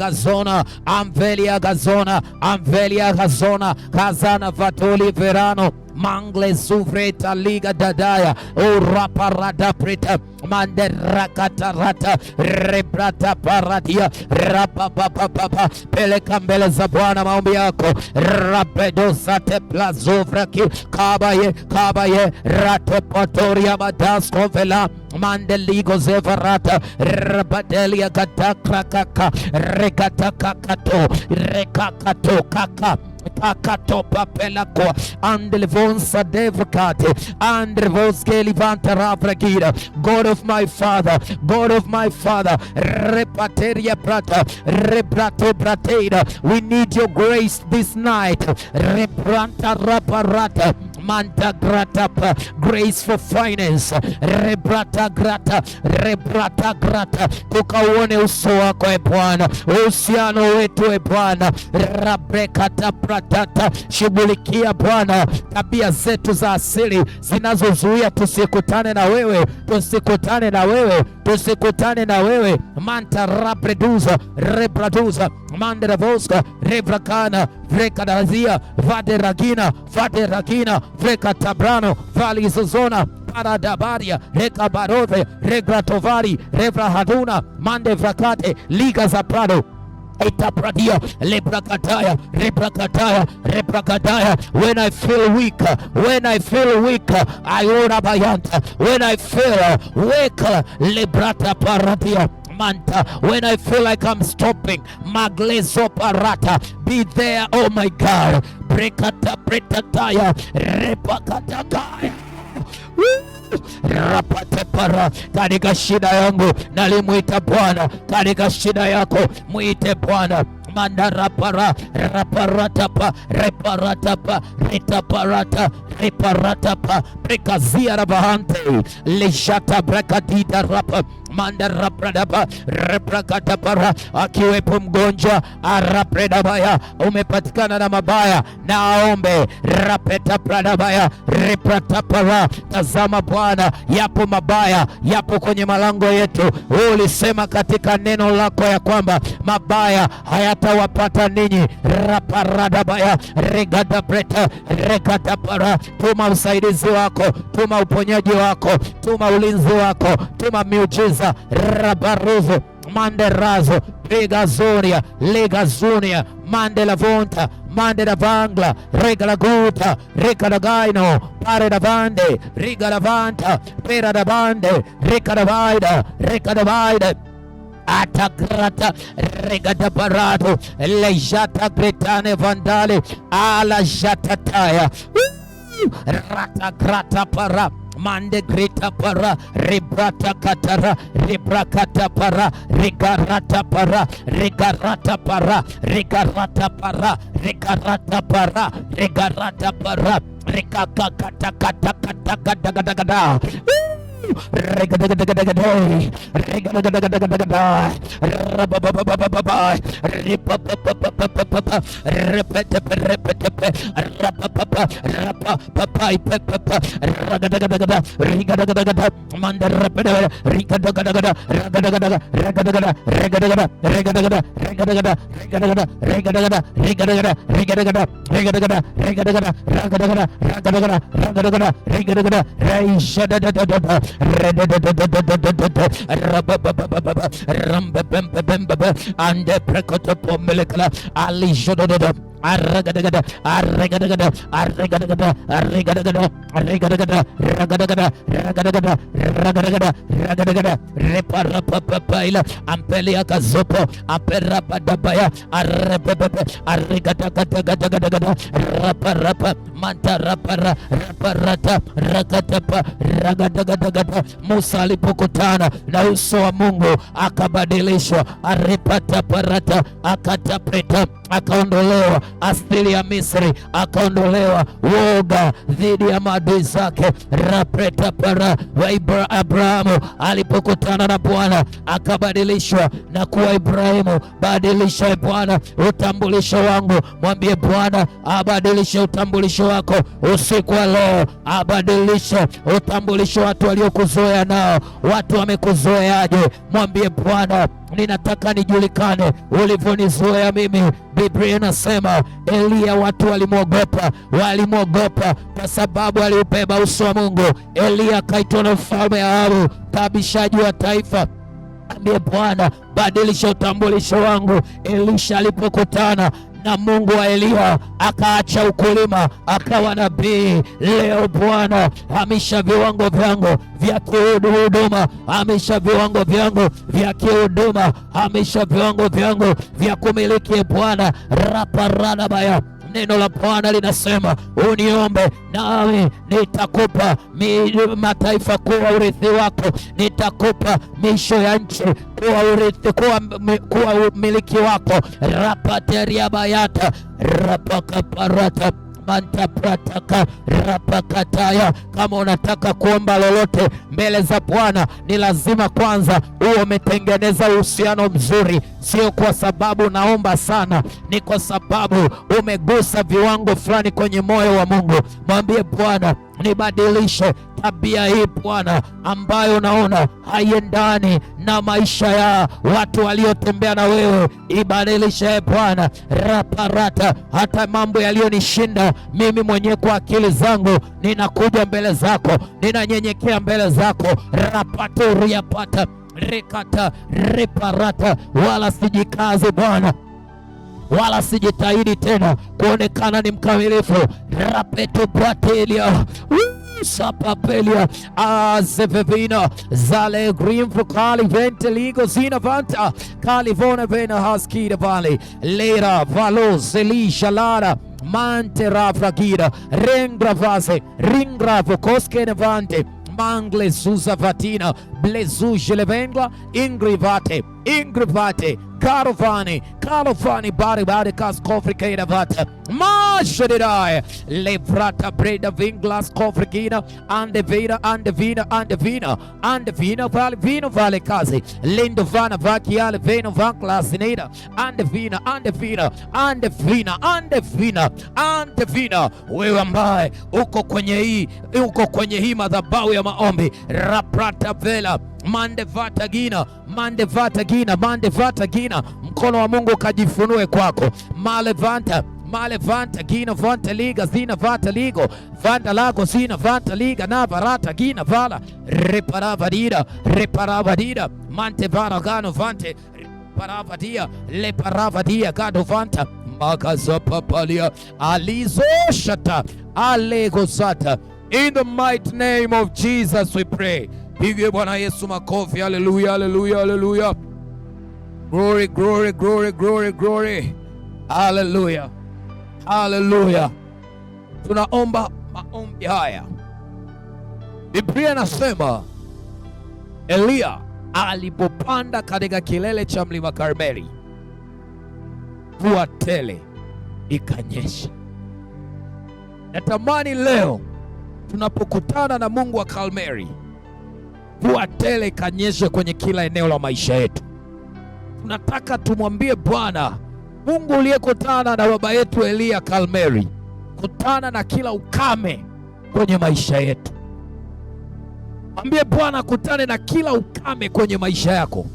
gazona kazana vatoli verano mangle suvreta liga dadaya o raparada preta mande rakatarata rebrata paradia rapapapapa peleka mbele za Bwana maombi yako rapedosate plazovraki kabaye ratepotoria badaskovela mandeligo zevarata rabadelia gatakrakaka rekakato kaka Kakatopa pelako andlevonsa devrkate andrevoske livanta ravragira. God of my father repateria prata rebrato brateda, we need your grace this night. Rebranta raparata manta grata grace for finance rebrata grata tukauone uso wako e Bwana, uhusiano wetu e Bwana rabrekata pratata. Shughulikia Bwana tabia zetu za asili zinazozuia tusikutane na wewe manta rapreduza rebraduza manderavoska revrakana vrekadazia vaderagina vrekatabrano valizozona paradabaria rekabarove regratovari revrahaduna mandevrakate liga za prado itapradia leprakataya reprakataya. When I feel weak ayorabayanta, when I feel weak lebrata paradia manta, when I feel like I'm stopping maglezo parata, be there oh my God. Brekata pretataya repakatakaya rapate para. Katika shida yangu nalimuita Bwana, katika shida yako muite Bwana. Mandarapara raparatapa reparatapa reparatapa prekazia rabahante leshata brakadita rapa mandarapradapa reprakatapara. Akiwepo mgonjwa arapredabaya, umepatikana na mabaya na aombe rapeta pradabaya repratapara. Tazama Bwana, yapo mabaya yapo kwenye malango yetu. Ulisema katika neno lako ya kwamba mabaya hayatawapata ninyi. Raparadabaya regadabreta regadapara. Tuma usaidizi wako, tuma uponyaji wako, tuma ulinzi wako, tuma miujiza. Rabaruzo manderazo regazonia legazunia mandelavonta mandelavangla regalaguta regalagaino paredavande regalavanta peradavande recadavaida atagrata regadaparato lejata gretane vandale ala jatataya ratagrata para mande grita para rebrata katara rebrakata para regarata para regarata para regarata para regarata para regarata para rekakata kata kata kata kata kata ande prekoto pomelekla ali jododo arragadagada arragadagada arragadagada arragadagada arragadagada ragadagada ragadagada ragadagada ragadagada reparapapaila ampelia kazopo aperabadabaya arrepepepe arragadagada raparapa mantarapara raparata ragatapa ragadagada. Musa alipokutana na uso wa Mungu akabadilishwa, aripata parata akatapeta, akaondolewa asili ya Misri, akaondolewa woga dhidi ya maadui zake. Rapeta para wa Abrahamu alipokutana na Bwana akabadilishwa na kuwa Ibrahimu. Badilisha Bwana utambulisho wangu, mwambie Bwana abadilishe utambulisho wako usiku wa leo, abadilishe utambulisho watu waliokuzoea nao. Watu wamekuzoeaje? Mwambie Bwana, ninataka nijulikane ulivyonizoea mimi. Biblia inasema Elia watu walimwogopa kwa sababu aliubeba uso wa Mungu. Elia akaitwa na mfalme Ahabu, tabishaji wa taifa. Ambie Bwana, badilisha utambulisho wangu. Elisha alipokutana na Mungu wa Elia akaacha ukulima akawa nabii. Leo Bwana, hamisha viwango vyangu vya kihuduma, hamisha viwango vyangu vya kihuduma, hamisha viwango vyangu vya kumiliki Bwana. Raparana baya. Neno la Bwana linasema uniombe nami nitakupa mataifa kuwa urithi wako, nitakupa misho ya nchi kuwa urithi, kuwa umiliki wako. Rapateria bayata rapakaparata mantaprataka rapakataya. Kama unataka kuomba lolote mbele za Bwana, ni lazima kwanza uwe umetengeneza uhusiano mzuri. Sio kwa sababu naomba sana, ni kwa sababu umegusa viwango fulani kwenye moyo wa Mungu. Mwambie Bwana, nibadilishe tabia hii Bwana ambayo naona haiendani na maisha ya watu waliotembea na wewe. Ibadilishe Bwana. Raparata, hata mambo yaliyonishinda mimi mwenyewe kwa akili zangu, ninakuja mbele zako, ninanyenyekea mbele zako. Rapaturiapata rekata reparata, wala sijikaze Bwana, wala sijitahidi tena kuonekana ni mkamilifu. Rapeto bratelia sapapelia azevevina zale greenfo kali vente ligo zina vanta kalivona vena haskida vale lera valo zeli shalara mante rafragira rengravase ringravo koske nevante mangle susavatina blezuje levengla ingrivate Karofani bari kas kofrikina vata mashadirai levrata breda vinglas kofrikina andevina vale vino vale kazi lindovana vakiale vino vanklasinida andevina. Wewe ambaye uko kwenye hii madhabahu ya maombi, raprata vela mandevata gina, mkono wa Mungu kajifunue kwako. Malevanta gina vanta liga zina vata ligo vanta lago zina vanta liga na varata gina vala reparavadira mante varagano vante reparavadia le paravadia gado vanta magazapapalia alizoshata alegosata. In the mighty name of Jesus we pray. Pige Bwana Yesu makofi. Haleluya, haleluya, haleluya. Glory, glory, glory, glory, glory. Haleluya, haleluya. Tunaomba maombi haya. Biblia inasema Elia alipopanda katika kilele cha mlima Karmeli, mvua tele ikanyesha. Natamani leo tunapokutana na Mungu wa Karmeli, mvua tele ikanyeshe kwenye kila eneo la maisha yetu. Tunataka tumwambie Bwana, Mungu uliyekutana na baba yetu Elia Karmeli, kutana na kila ukame kwenye maisha yetu. Mwambie Bwana kutane na kila ukame kwenye maisha yako.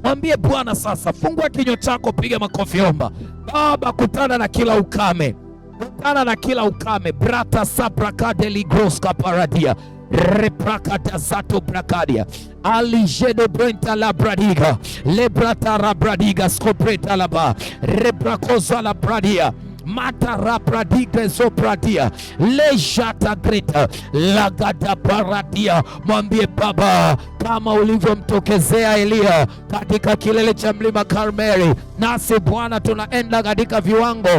Mwambie Bwana sasa, fungua kinywa chako, piga makofi, omba. Baba, kutana na kila ukame, kutana na kila ukame. Brata sabrakadeli groska paradia reprakata zato brakadia alijedo brenta la bradiga lebrata la bradiga skopreta la ba rebrakoza la bradia matarapradigre sopradia lejata greta lagada paradia. Mwambie Baba, kama ulivyomtokezea Elia katika kilele cha mlima Karmeli, nasi Bwana tunaenda katika viwango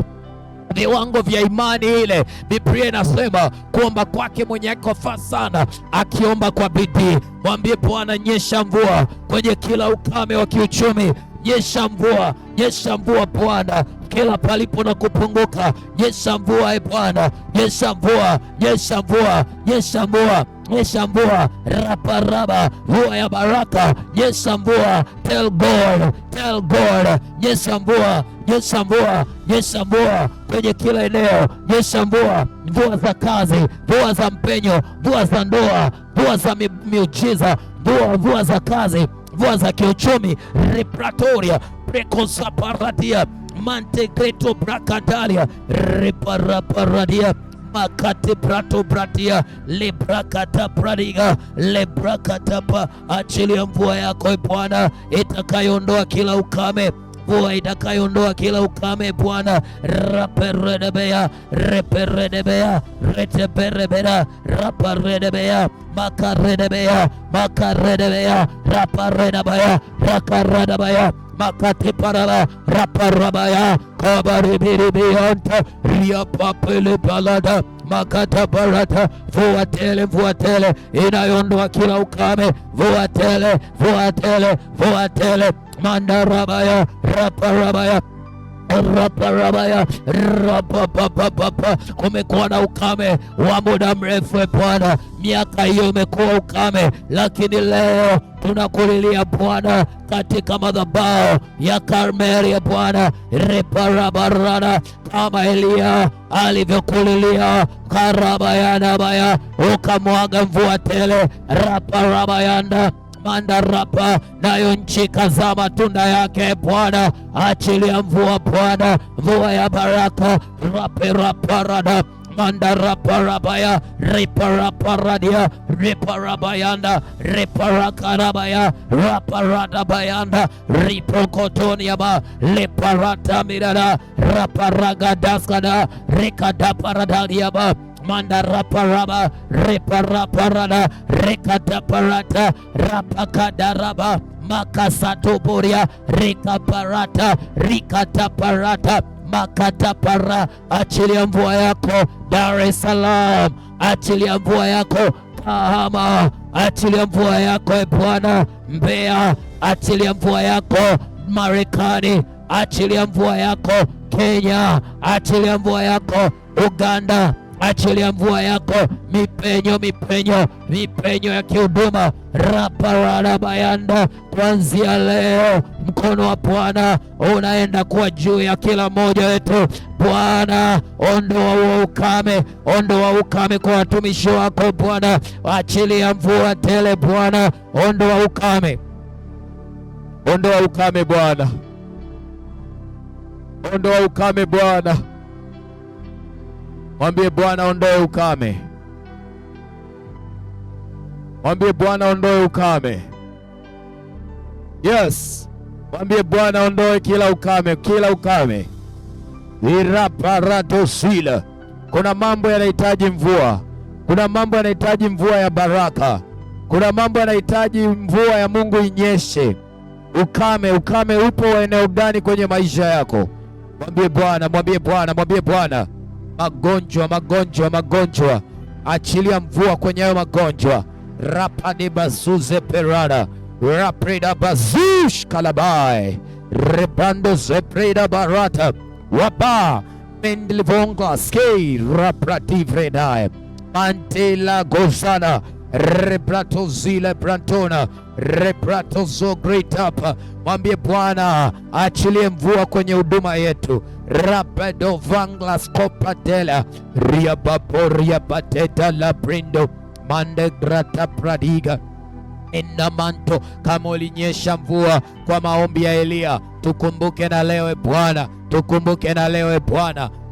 vya imani ile. Biblia inasema kuomba kwake mwenye haki wafaa sana, akiomba kwa bidii. Mwambie Bwana, nyesha mvua kwenye kila ukame wa kiuchumi. Nyesha mvua Bwana kila palipo na kupunguka. Nyesha mvua Bwana, nyesha mvua raparaba, mvua ya baraka. Nyesha mvua, tell God, nyesha mvua kwenye kila eneo. Nyesha mvua za kazi, mvua za mpenyo, mvua za ndoa, mvua za miujiza, mvua za kazi, mvua za kiuchumi. Repratoria precosaparadia mantegreto bracadalia reparaparadia makate prato bratia lebrakata pradiga lebrakatapa. Achilia mvua yako Bwana itakayoondoa kila ukame, mvua itakayoondoa kila ukame Bwana. Raperedebea reperedebea reteperebera raparedebea makaredebea raparedabaya rakaradabaya makate parala raparabaya kabaribiribianta riapapele balada makata barata. Mvua tele inayoondoa kila ukame. Mvua tele mandarabaya raparabaya rapapapapa. Kumekuwa na ukame wa muda mrefu Bwana, miaka hiyo imekuwa ukame, lakini leo tunakulilia Bwana katika madhabahu ya Karmeli Bwana. Reparabarana kama Elia alivyokulilia karabayanabaya, ukamwaga mvua tele raparabayanda mandarapa, nayo nchi kazaa matunda yake Bwana. Achilia mvua Bwana, mvua ya baraka. Raperaparada mandaraparabaya reparaparadia reparabayanda reparakarabaya raparadabayanda ripokotoniaba leparata mirada raparagadaskada rekadaparadaliaba mandaraparaba reparaparada rekadaparata rapakadaraba makasatoboria rekaparata rikataparata makatapara. Achilia mvua yako Dar es Salaam, achilia mvua yako Kahama, achilia mvua yako Bwana Mbeya, achilia mvua yako Marekani, achilia mvua yako Kenya, achilia mvua yako Uganda, achilia mvua yako mipenyo ya kihuduma rapararabayanda. Kuanzia leo mkono wa Bwana unaenda kuwa juu ya kila mmoja wetu Bwana. Ondoa ukame kwa watumishi wako Bwana, achilia mvua tele Bwana. Ondoa ukame Bwana, ondoa ukame Bwana. Mwambie Bwana ondoe ukame, mwambie Bwana ondoe ukame. Yes, mwambie Bwana ondoe kila ukame. Iraparatosila. Kuna mambo yanahitaji mvua, kuna mambo yanahitaji mvua ya baraka, kuna mambo yanahitaji mvua ya Mungu inyeshe. Ukame upo eneo gani kwenye maisha yako? Mwambie Bwana. Magonjwa, achilia mvua kwenye hayo magonjwa. Rapade bazuze perada rapreda bazush kalabai repando zepreda barata wapa mendilvonga skei raprativredae mantela gozana reprato zile brantona reprato zo great up. Mwambie Bwana achilie mvua kwenye huduma yetu. Rapedo vanglas copadela riabaporia pateta la brindo mande grata pradiga inamanto. Kama ulinyesha mvua kwa maombi ya Elia, tukumbuke na leo Bwana,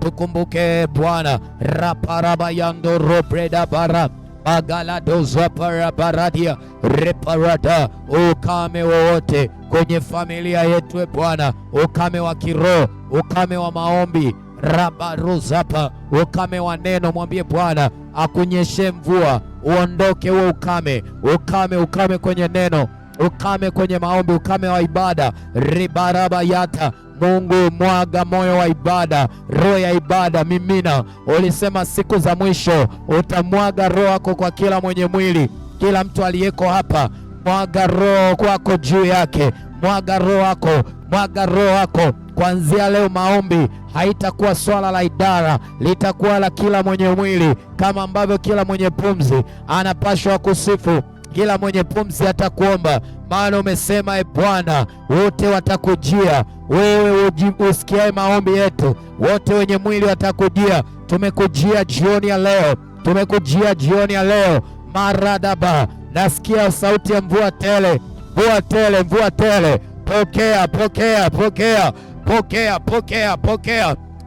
tukumbuke Bwana. Raparabayando robreda bara magaladoza parabaradia reparada. Ukame wowote kwenye familia yetu Bwana, ukame wa kiroho, ukame wa maombi, rabaruzapa, ukame wa neno. Mwambie Bwana akunyeshe mvua, uondoke huo ukame, ukame kwenye neno, ukame kwenye maombi, ukame wa ibada. Ribarabayata, Mungu mwaga moyo wa ibada, roho ya ibada mimina. Ulisema siku za mwisho utamwaga roho yako kwa kila mwenye mwili. Kila mtu aliyeko hapa, mwaga roho kwako juu yake, mwaga roho wako, mwaga roho wako. Kuanzia leo maombi haitakuwa swala la idara, litakuwa la kila mwenye mwili. Kama ambavyo kila mwenye pumzi anapashwa kusifu, kila mwenye pumzi atakuomba, maana umesema e Bwana, wote watakujia wewe, usikiae maombi yetu, wote wenye mwili watakujia. Tumekujia jioni ya leo, tumekujia jioni ya leo. Maradaba, nasikia sauti ya mvua tele, mvua tele, mvua tele. Pokea, pokea, pokea, pokea, pokea, pokea,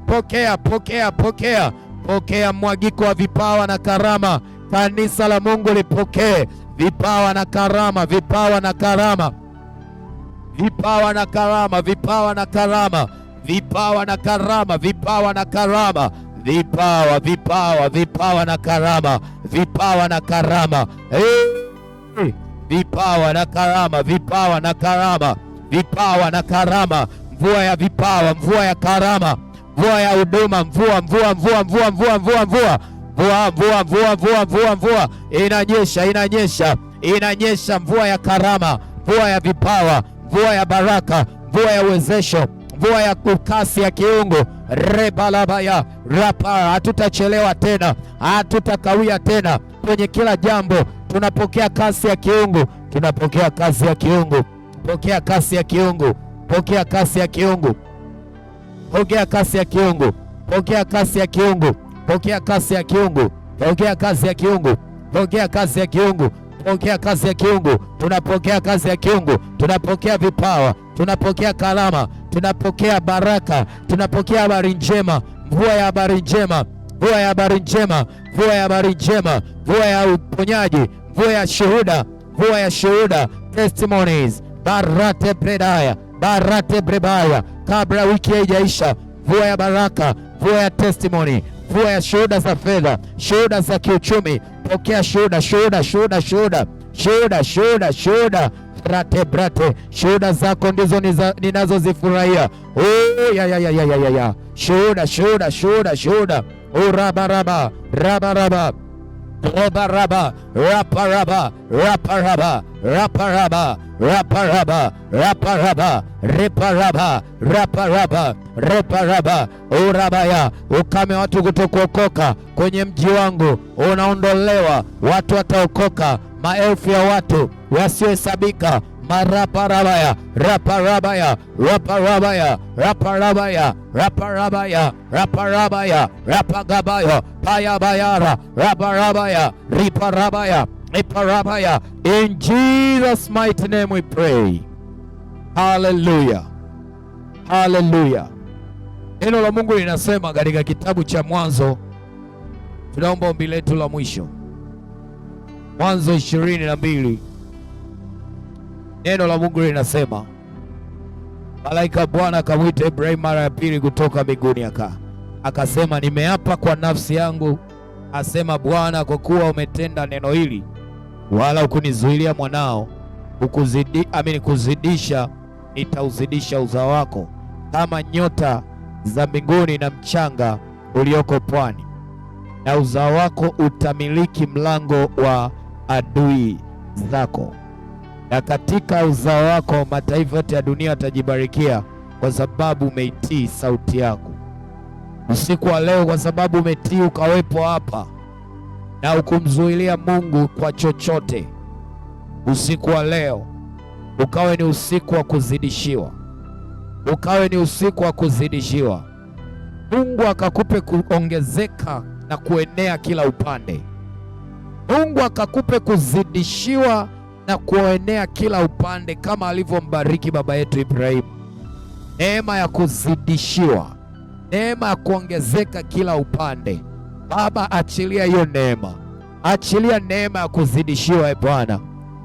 pokea, pokea, pokea, pokea mwagiko wa vipawa na karama. Kanisa la Mungu lipokee vipawa na karama, vipawa na karama, vipawa na karama, vipawa na karama, vipawa na karama, vipawa na karama, vipawa, vipawa, vipawa na karama, vipawa na karama, vipawa na karama, vipawa na karama, vipawa na karama. Mvua ya vipawa, mvua ya karama, mvua ya huduma, mvua, mvua, mvua, mvua, mvua, mvua, mvua, mvua, mvua, mvua, mvua, mvua, mvua, inanyesha, inanyesha, inanyesha. Mvua ya karama, mvua ya vipawa, mvua ya baraka, mvua ya uwezesho, mvua ya kasi ya kiungu. Rebalabaya rapa, hatutachelewa tena, hatutakawia tena kwenye kila jambo. Tunapokea kasi ya kiungu, tunapokea kasi ya kiungu. Pokea kasi ya kiungu, pokea kasi ya kiungu, pokea kasi ya kiungu, pokea kasi ya kiungu, pokea kasi ya kiungu, pokea kasi ya kiungu, pokea kasi ya kiungu, pokea kasi ya kiungu. Tunapokea kasi ya kiungu, tunapokea vipawa, tunapokea karama, tunapokea baraka, tunapokea habari njema, mvua ya habari njema, mvua ya habari njema, mvua ya habari njema, mvua ya uponyaji, mvua ya shuhuda, mvua ya shuhuda, testimonies. Barate bredaya, barate brebaya, kabla wiki haijaisha, mvua ya baraka, mvua ya testimony, mvua ya shuhuda za fedha, shuhuda za kiuchumi. Pokea shuhuda, shuhuda, shuhuda, shuhuda, shuhuda, shuhuda, shuhuda, brate brate, shuhuda zako ndizo ninazozifurahia. Ya shuhuda, shuhuda, shuhuda, shuhuda. Rabaraba, rabaraba, rabaraba, raparaba, raparaba, raparaba, raparaba, raparaba, reparaba, raparaba, reparaba. Urabaya, ukame watu kutokuokoka kwenye mji wangu unaondolewa, watu wataokoka, maelfu ya watu wasiohesabika. Maraparabaya, raparabaya, raparabaya, raparabaya, raparabaya, raparabaya, rapagabaya, payabayara, raparabaya, riparabaya, riparabaya. In Jesus' mighty name we pray. Hallelujah. Hallelujah. Neno la Mungu linasema katika kitabu cha Mwanzo, tunaomba ombi letu la mwisho, Mwanzo 22. Neno la Mungu linasema, malaika Bwana akamwita Ibrahimu mara ya pili kutoka mbinguni, akasema, nimeapa kwa nafsi yangu, asema Bwana, kwa kuwa umetenda neno hili, wala hukunizuilia mwanao, kuzidisha, nitauzidisha uzao wako kama nyota za mbinguni na mchanga ulioko pwani, na uzao wako utamiliki mlango wa adui zako, na katika uzao wako mataifa yote ya dunia yatajibarikia, kwa sababu umeitii sauti yako. Usiku wa leo, kwa sababu umetii ukawepo hapa na ukumzuilia Mungu kwa chochote, usiku wa leo ukawe ni usiku wa kuzidishiwa, ukawe ni usiku wa kuzidishiwa. Mungu akakupe kuongezeka na kuenea kila upande. Mungu akakupe kuzidishiwa na kuenea kila upande, kama alivyombariki baba yetu Ibrahimu. Neema ya kuzidishiwa, neema ya kuongezeka kila upande. Baba, achilia hiyo neema, achilia neema ya kuzidishiwa. E Bwana,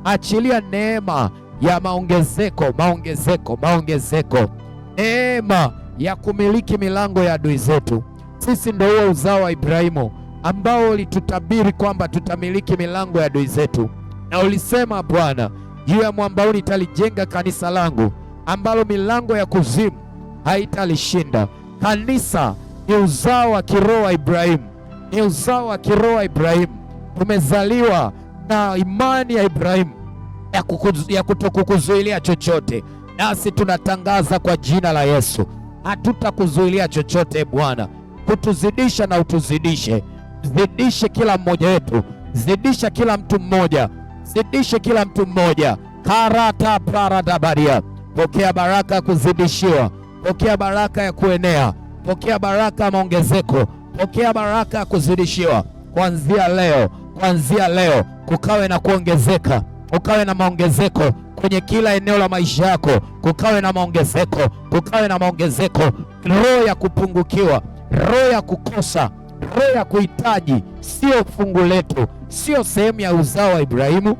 achilia neema ya maongezeko, maongezeko, maongezeko, neema ya kumiliki milango ya adui zetu. Sisi ndio huo uzao wa Ibrahimu ambao ulitutabiri kwamba tutamiliki milango ya adui zetu, na ulisema Bwana, juu ya mwamba huu nitalijenga kanisa langu ambalo milango ya kuzimu haitalishinda. Kanisa ni uzao wa kiroho wa Ibrahimu, ni uzao wa kiroho wa Ibrahimu. Tumezaliwa na imani ya Ibrahimu ya kutokukuzuilia chochote, nasi tunatangaza kwa jina la Yesu, hatutakuzuilia chochote Bwana. Kutuzidisha na utuzidishe, zidishe kila mmoja wetu, zidisha kila mtu mmoja, zidishe kila mtu mmoja. Karata paradabaria, pokea baraka ya kuzidishiwa, pokea baraka ya kuenea, pokea baraka ya maongezeko, pokea baraka ya kuzidishiwa. Kuanzia leo kukawe na kuongezeka, kukawe na maongezeko kwenye kila eneo la maisha yako, kukawe na maongezeko, kukawe na maongezeko. Roho ya kupungukiwa, roho ya kukosa, roho ya kuhitaji sio fungu letu, sio sehemu ya uzao wa Ibrahimu.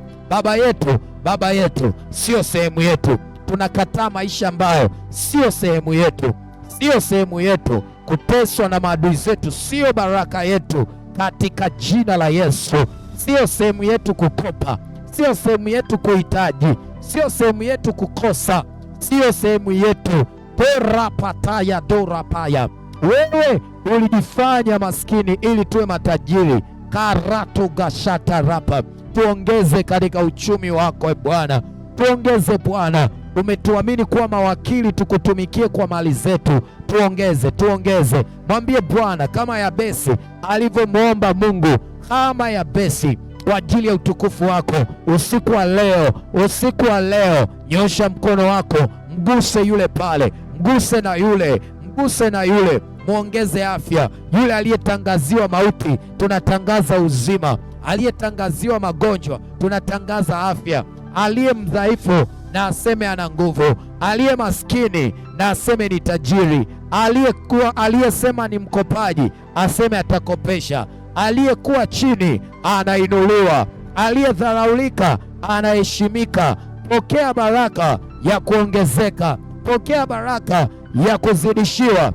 Baba yetu sio sehemu yetu. Tunakataa maisha ambayo sio sehemu yetu, sio sehemu yetu. Kuteswa na maadui zetu sio baraka yetu, katika jina la Yesu. Sio sehemu yetu kukopa, sio sehemu yetu kuhitaji, sio sehemu yetu kukosa, sio sehemu yetu. Torapataya dorapaya, wewe ulijifanya maskini ili tuwe matajiri. Karatogashatarapa, tuongeze katika uchumi wako Bwana, tuongeze Bwana. Umetuamini kuwa mawakili tukutumikie kwa mali zetu, tuongeze. Mwambie Bwana kama Yabesi alivyomwomba Mungu, kama Yabesi, kwa ajili ya utukufu wako. Usiku wa leo nyosha mkono wako, mguse yule pale, mguse na yule, muongeze afya. Yule aliyetangaziwa mauti, tunatangaza uzima. Aliyetangaziwa magonjwa, tunatangaza afya. Aliye mdhaifu na aseme ana nguvu, aliye maskini na aseme ni tajiri, aliyesema ni mkopaji aseme atakopesha, aliyekuwa chini anainuliwa, aliyedharaulika anaheshimika. Pokea baraka ya kuongezeka, pokea baraka ya kuzidishiwa,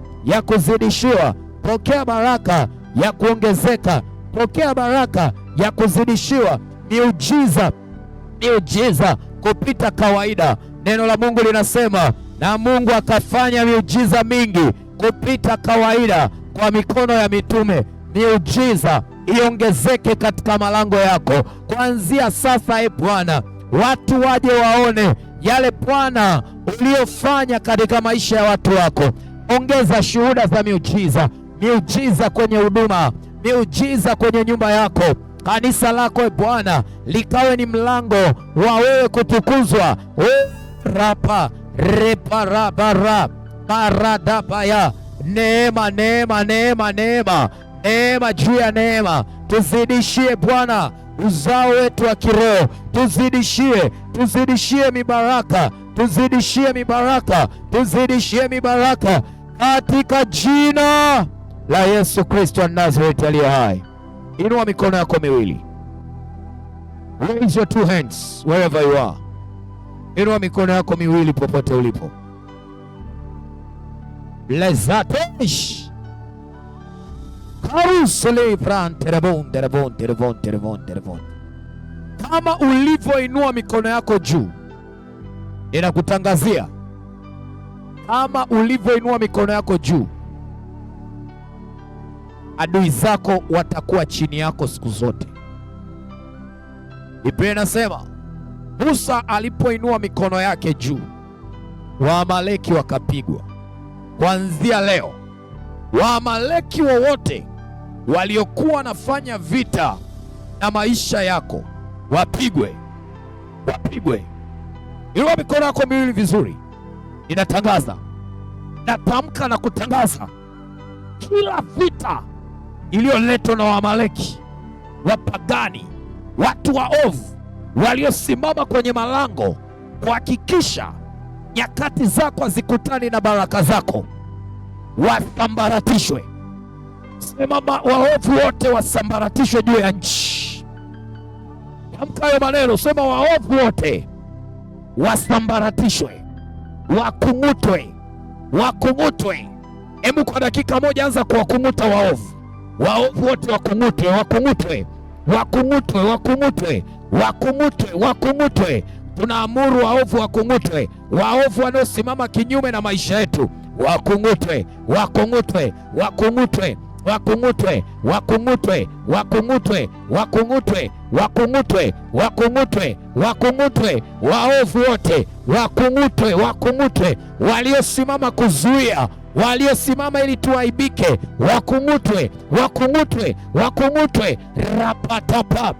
pokea baraka ya kuongezeka, pokea baraka ya kuzidishiwa. Miujiza kupita kawaida. Neno la Mungu linasema, na Mungu akafanya miujiza mingi kupita kawaida kwa mikono ya mitume. Miujiza iongezeke katika malango yako kuanzia sasa. Bwana, watu waje waone yale Bwana uliofanya katika maisha ya watu wako. Ongeza shuhuda za miujiza kwenye huduma, miujiza kwenye nyumba yako. Kanisa lako Bwana likawe ni mlango wa wewe kutukuzwa. Rapa reparabara paradabaya, neema juu ya neema. Tuzidishie Bwana uzao wetu wa kiroho, tuzidishie mibaraka katika jina la Yesu Kristo wa Nazareti aliye hai. Inua mikono yako miwili. Raise your two hands wherever you are. Inua mikono yako miwili popote ulipo. Blessatish. Karusele brand terabon. Kama ulivyoinua mikono yako juu, ninakutangazia, kama ulivyoinua mikono yako juu, adui zako watakuwa chini yako siku zote. Biblia inasema Musa alipoinua mikono yake juu, Waamaleki wakapigwa. Kuanzia leo, Waamaleki wowote waliokuwa wanafanya vita na maisha yako wapigwe. Inua mikono yako miwili vizuri. Ninatangaza, natamka na kutangaza, kila vita iliyoletwa na Waamaleki, wapagani, watu waovu waliosimama kwenye malango kuhakikisha nyakati zako hazikutani na baraka zako, wasambaratishwe. Sema waovu wote wasambaratishwe juu ya nchi. Tamka hayo maneno, sema waovu wote wasambaratishwe, wakung'utwe Hebu kwa dakika moja anza kuwakung'uta waovu. Waovu wote wakung'utwe, wakung'utwe, wakung'utwe, wakung'utwe, wakung'utwe, wakung'utwe. Tunaamuru waovu wakung'utwe, waovu wanaosimama kinyume na maisha yetu wakung'utwe, wakung'utwe, wakung'utwe, wakung'utwe, wakung'utwe, wakung'utwe, wakung'utwe, wakung'utwe, wakung'utwe, wakung'utwe. Waovu wote wakung'utwe, wakung'utwe. Waliosimama kuzuia, waliosimama ili tuaibike wakung'utwe, wakung'utwe, wakung'utwe. Rapatapa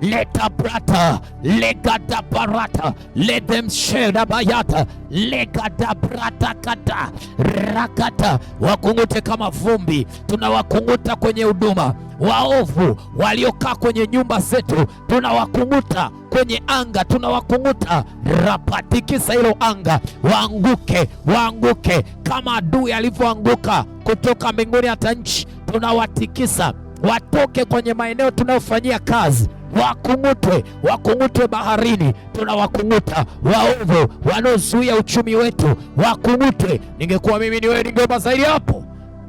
leta brata legada barata let them share bayata legada brata kata rakata. Wakung'ute kama vumbi, tunawakung'uta kwenye huduma. Waovu waliokaa kwenye nyumba zetu tunawakung'uta kwenye anga, tunawakung'uta. Rapatikisa hilo anga, waanguke, waanguke kama adui alivyoanguka kutoka mbinguni hata nchi. Tunawatikisa watoke kwenye maeneo tunayofanyia kazi, wakung'utwe, wakung'utwe baharini, tunawakung'uta. Waovu wanaozuia uchumi wetu wakung'utwe. Ningekuwa mimi ni wewe, ningeomba zaidi hapo.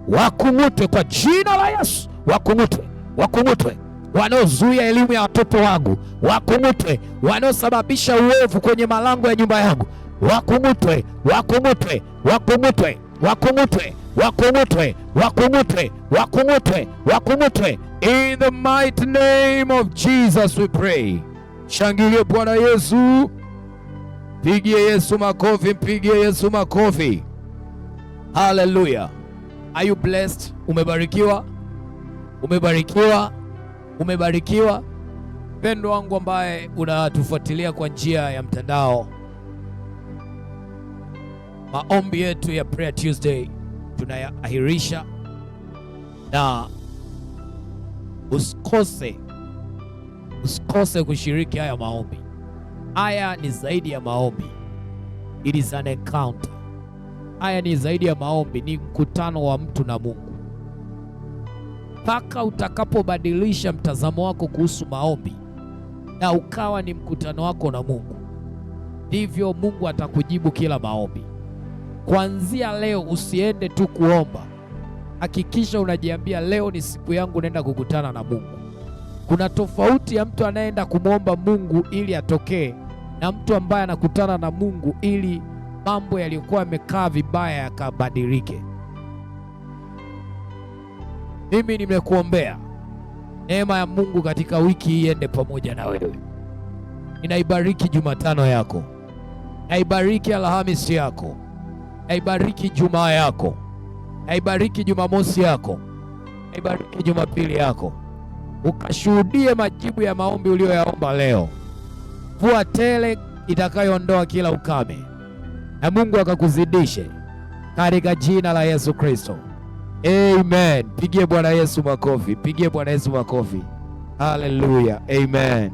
Wakung'utwe kwa jina la Yesu, wakung'utwe, wakung'utwe. Wanaozuia elimu ya watoto wangu wakung'utwe, wanaosababisha uovu kwenye malango ya nyumba yangu wakung'utwe, wakung'utwe, wakung'utwe, wakung'utwe, wakung'utwe, wakung'utwe, wakung'utwe, wakung'utwe. In the mighty name of Jesus we pray. Shangilie Bwana Yesu, pigie Yesu makofi, mpigie Yesu makofi. Hallelujah. Are you blessed? Umebarikiwa, umebarikiwa, umebarikiwa. Mpendo wangu ambaye unatufuatilia kwa njia ya mtandao, maombi yetu ya Prayer Tuesday tunayaahirisha, na usikose kushiriki haya maombi. Haya ni zaidi ya maombi, it is an encounter. Haya ni zaidi ya maombi, ni mkutano wa mtu na Mungu. Mpaka utakapobadilisha mtazamo wako kuhusu maombi na ukawa ni mkutano wako na Mungu, ndivyo Mungu atakujibu kila maombi. Kuanzia leo usiende tu kuomba, hakikisha unajiambia leo ni siku yangu, naenda kukutana na Mungu. Kuna tofauti ya mtu anayeenda kumwomba Mungu ili atokee na mtu ambaye anakutana na Mungu ili mambo yaliyokuwa yamekaa vibaya yakabadilike. Mimi nimekuombea neema ya Mungu katika wiki hii iende pamoja na wewe. Ninaibariki Jumatano yako, naibariki Alhamisi yako, naibariki Jumaa yako, naibariki Jumamosi yako, naibariki Jumapili yako. Ukashuhudie majibu ya maombi uliyoyaomba leo, mvua tele itakayoondoa kila ukame, na Mungu akakuzidishe katika jina la Yesu Kristo. Amen. Pigie Bwana Yesu makofi, pigie Bwana Yesu makofi. Hallelujah. Amen.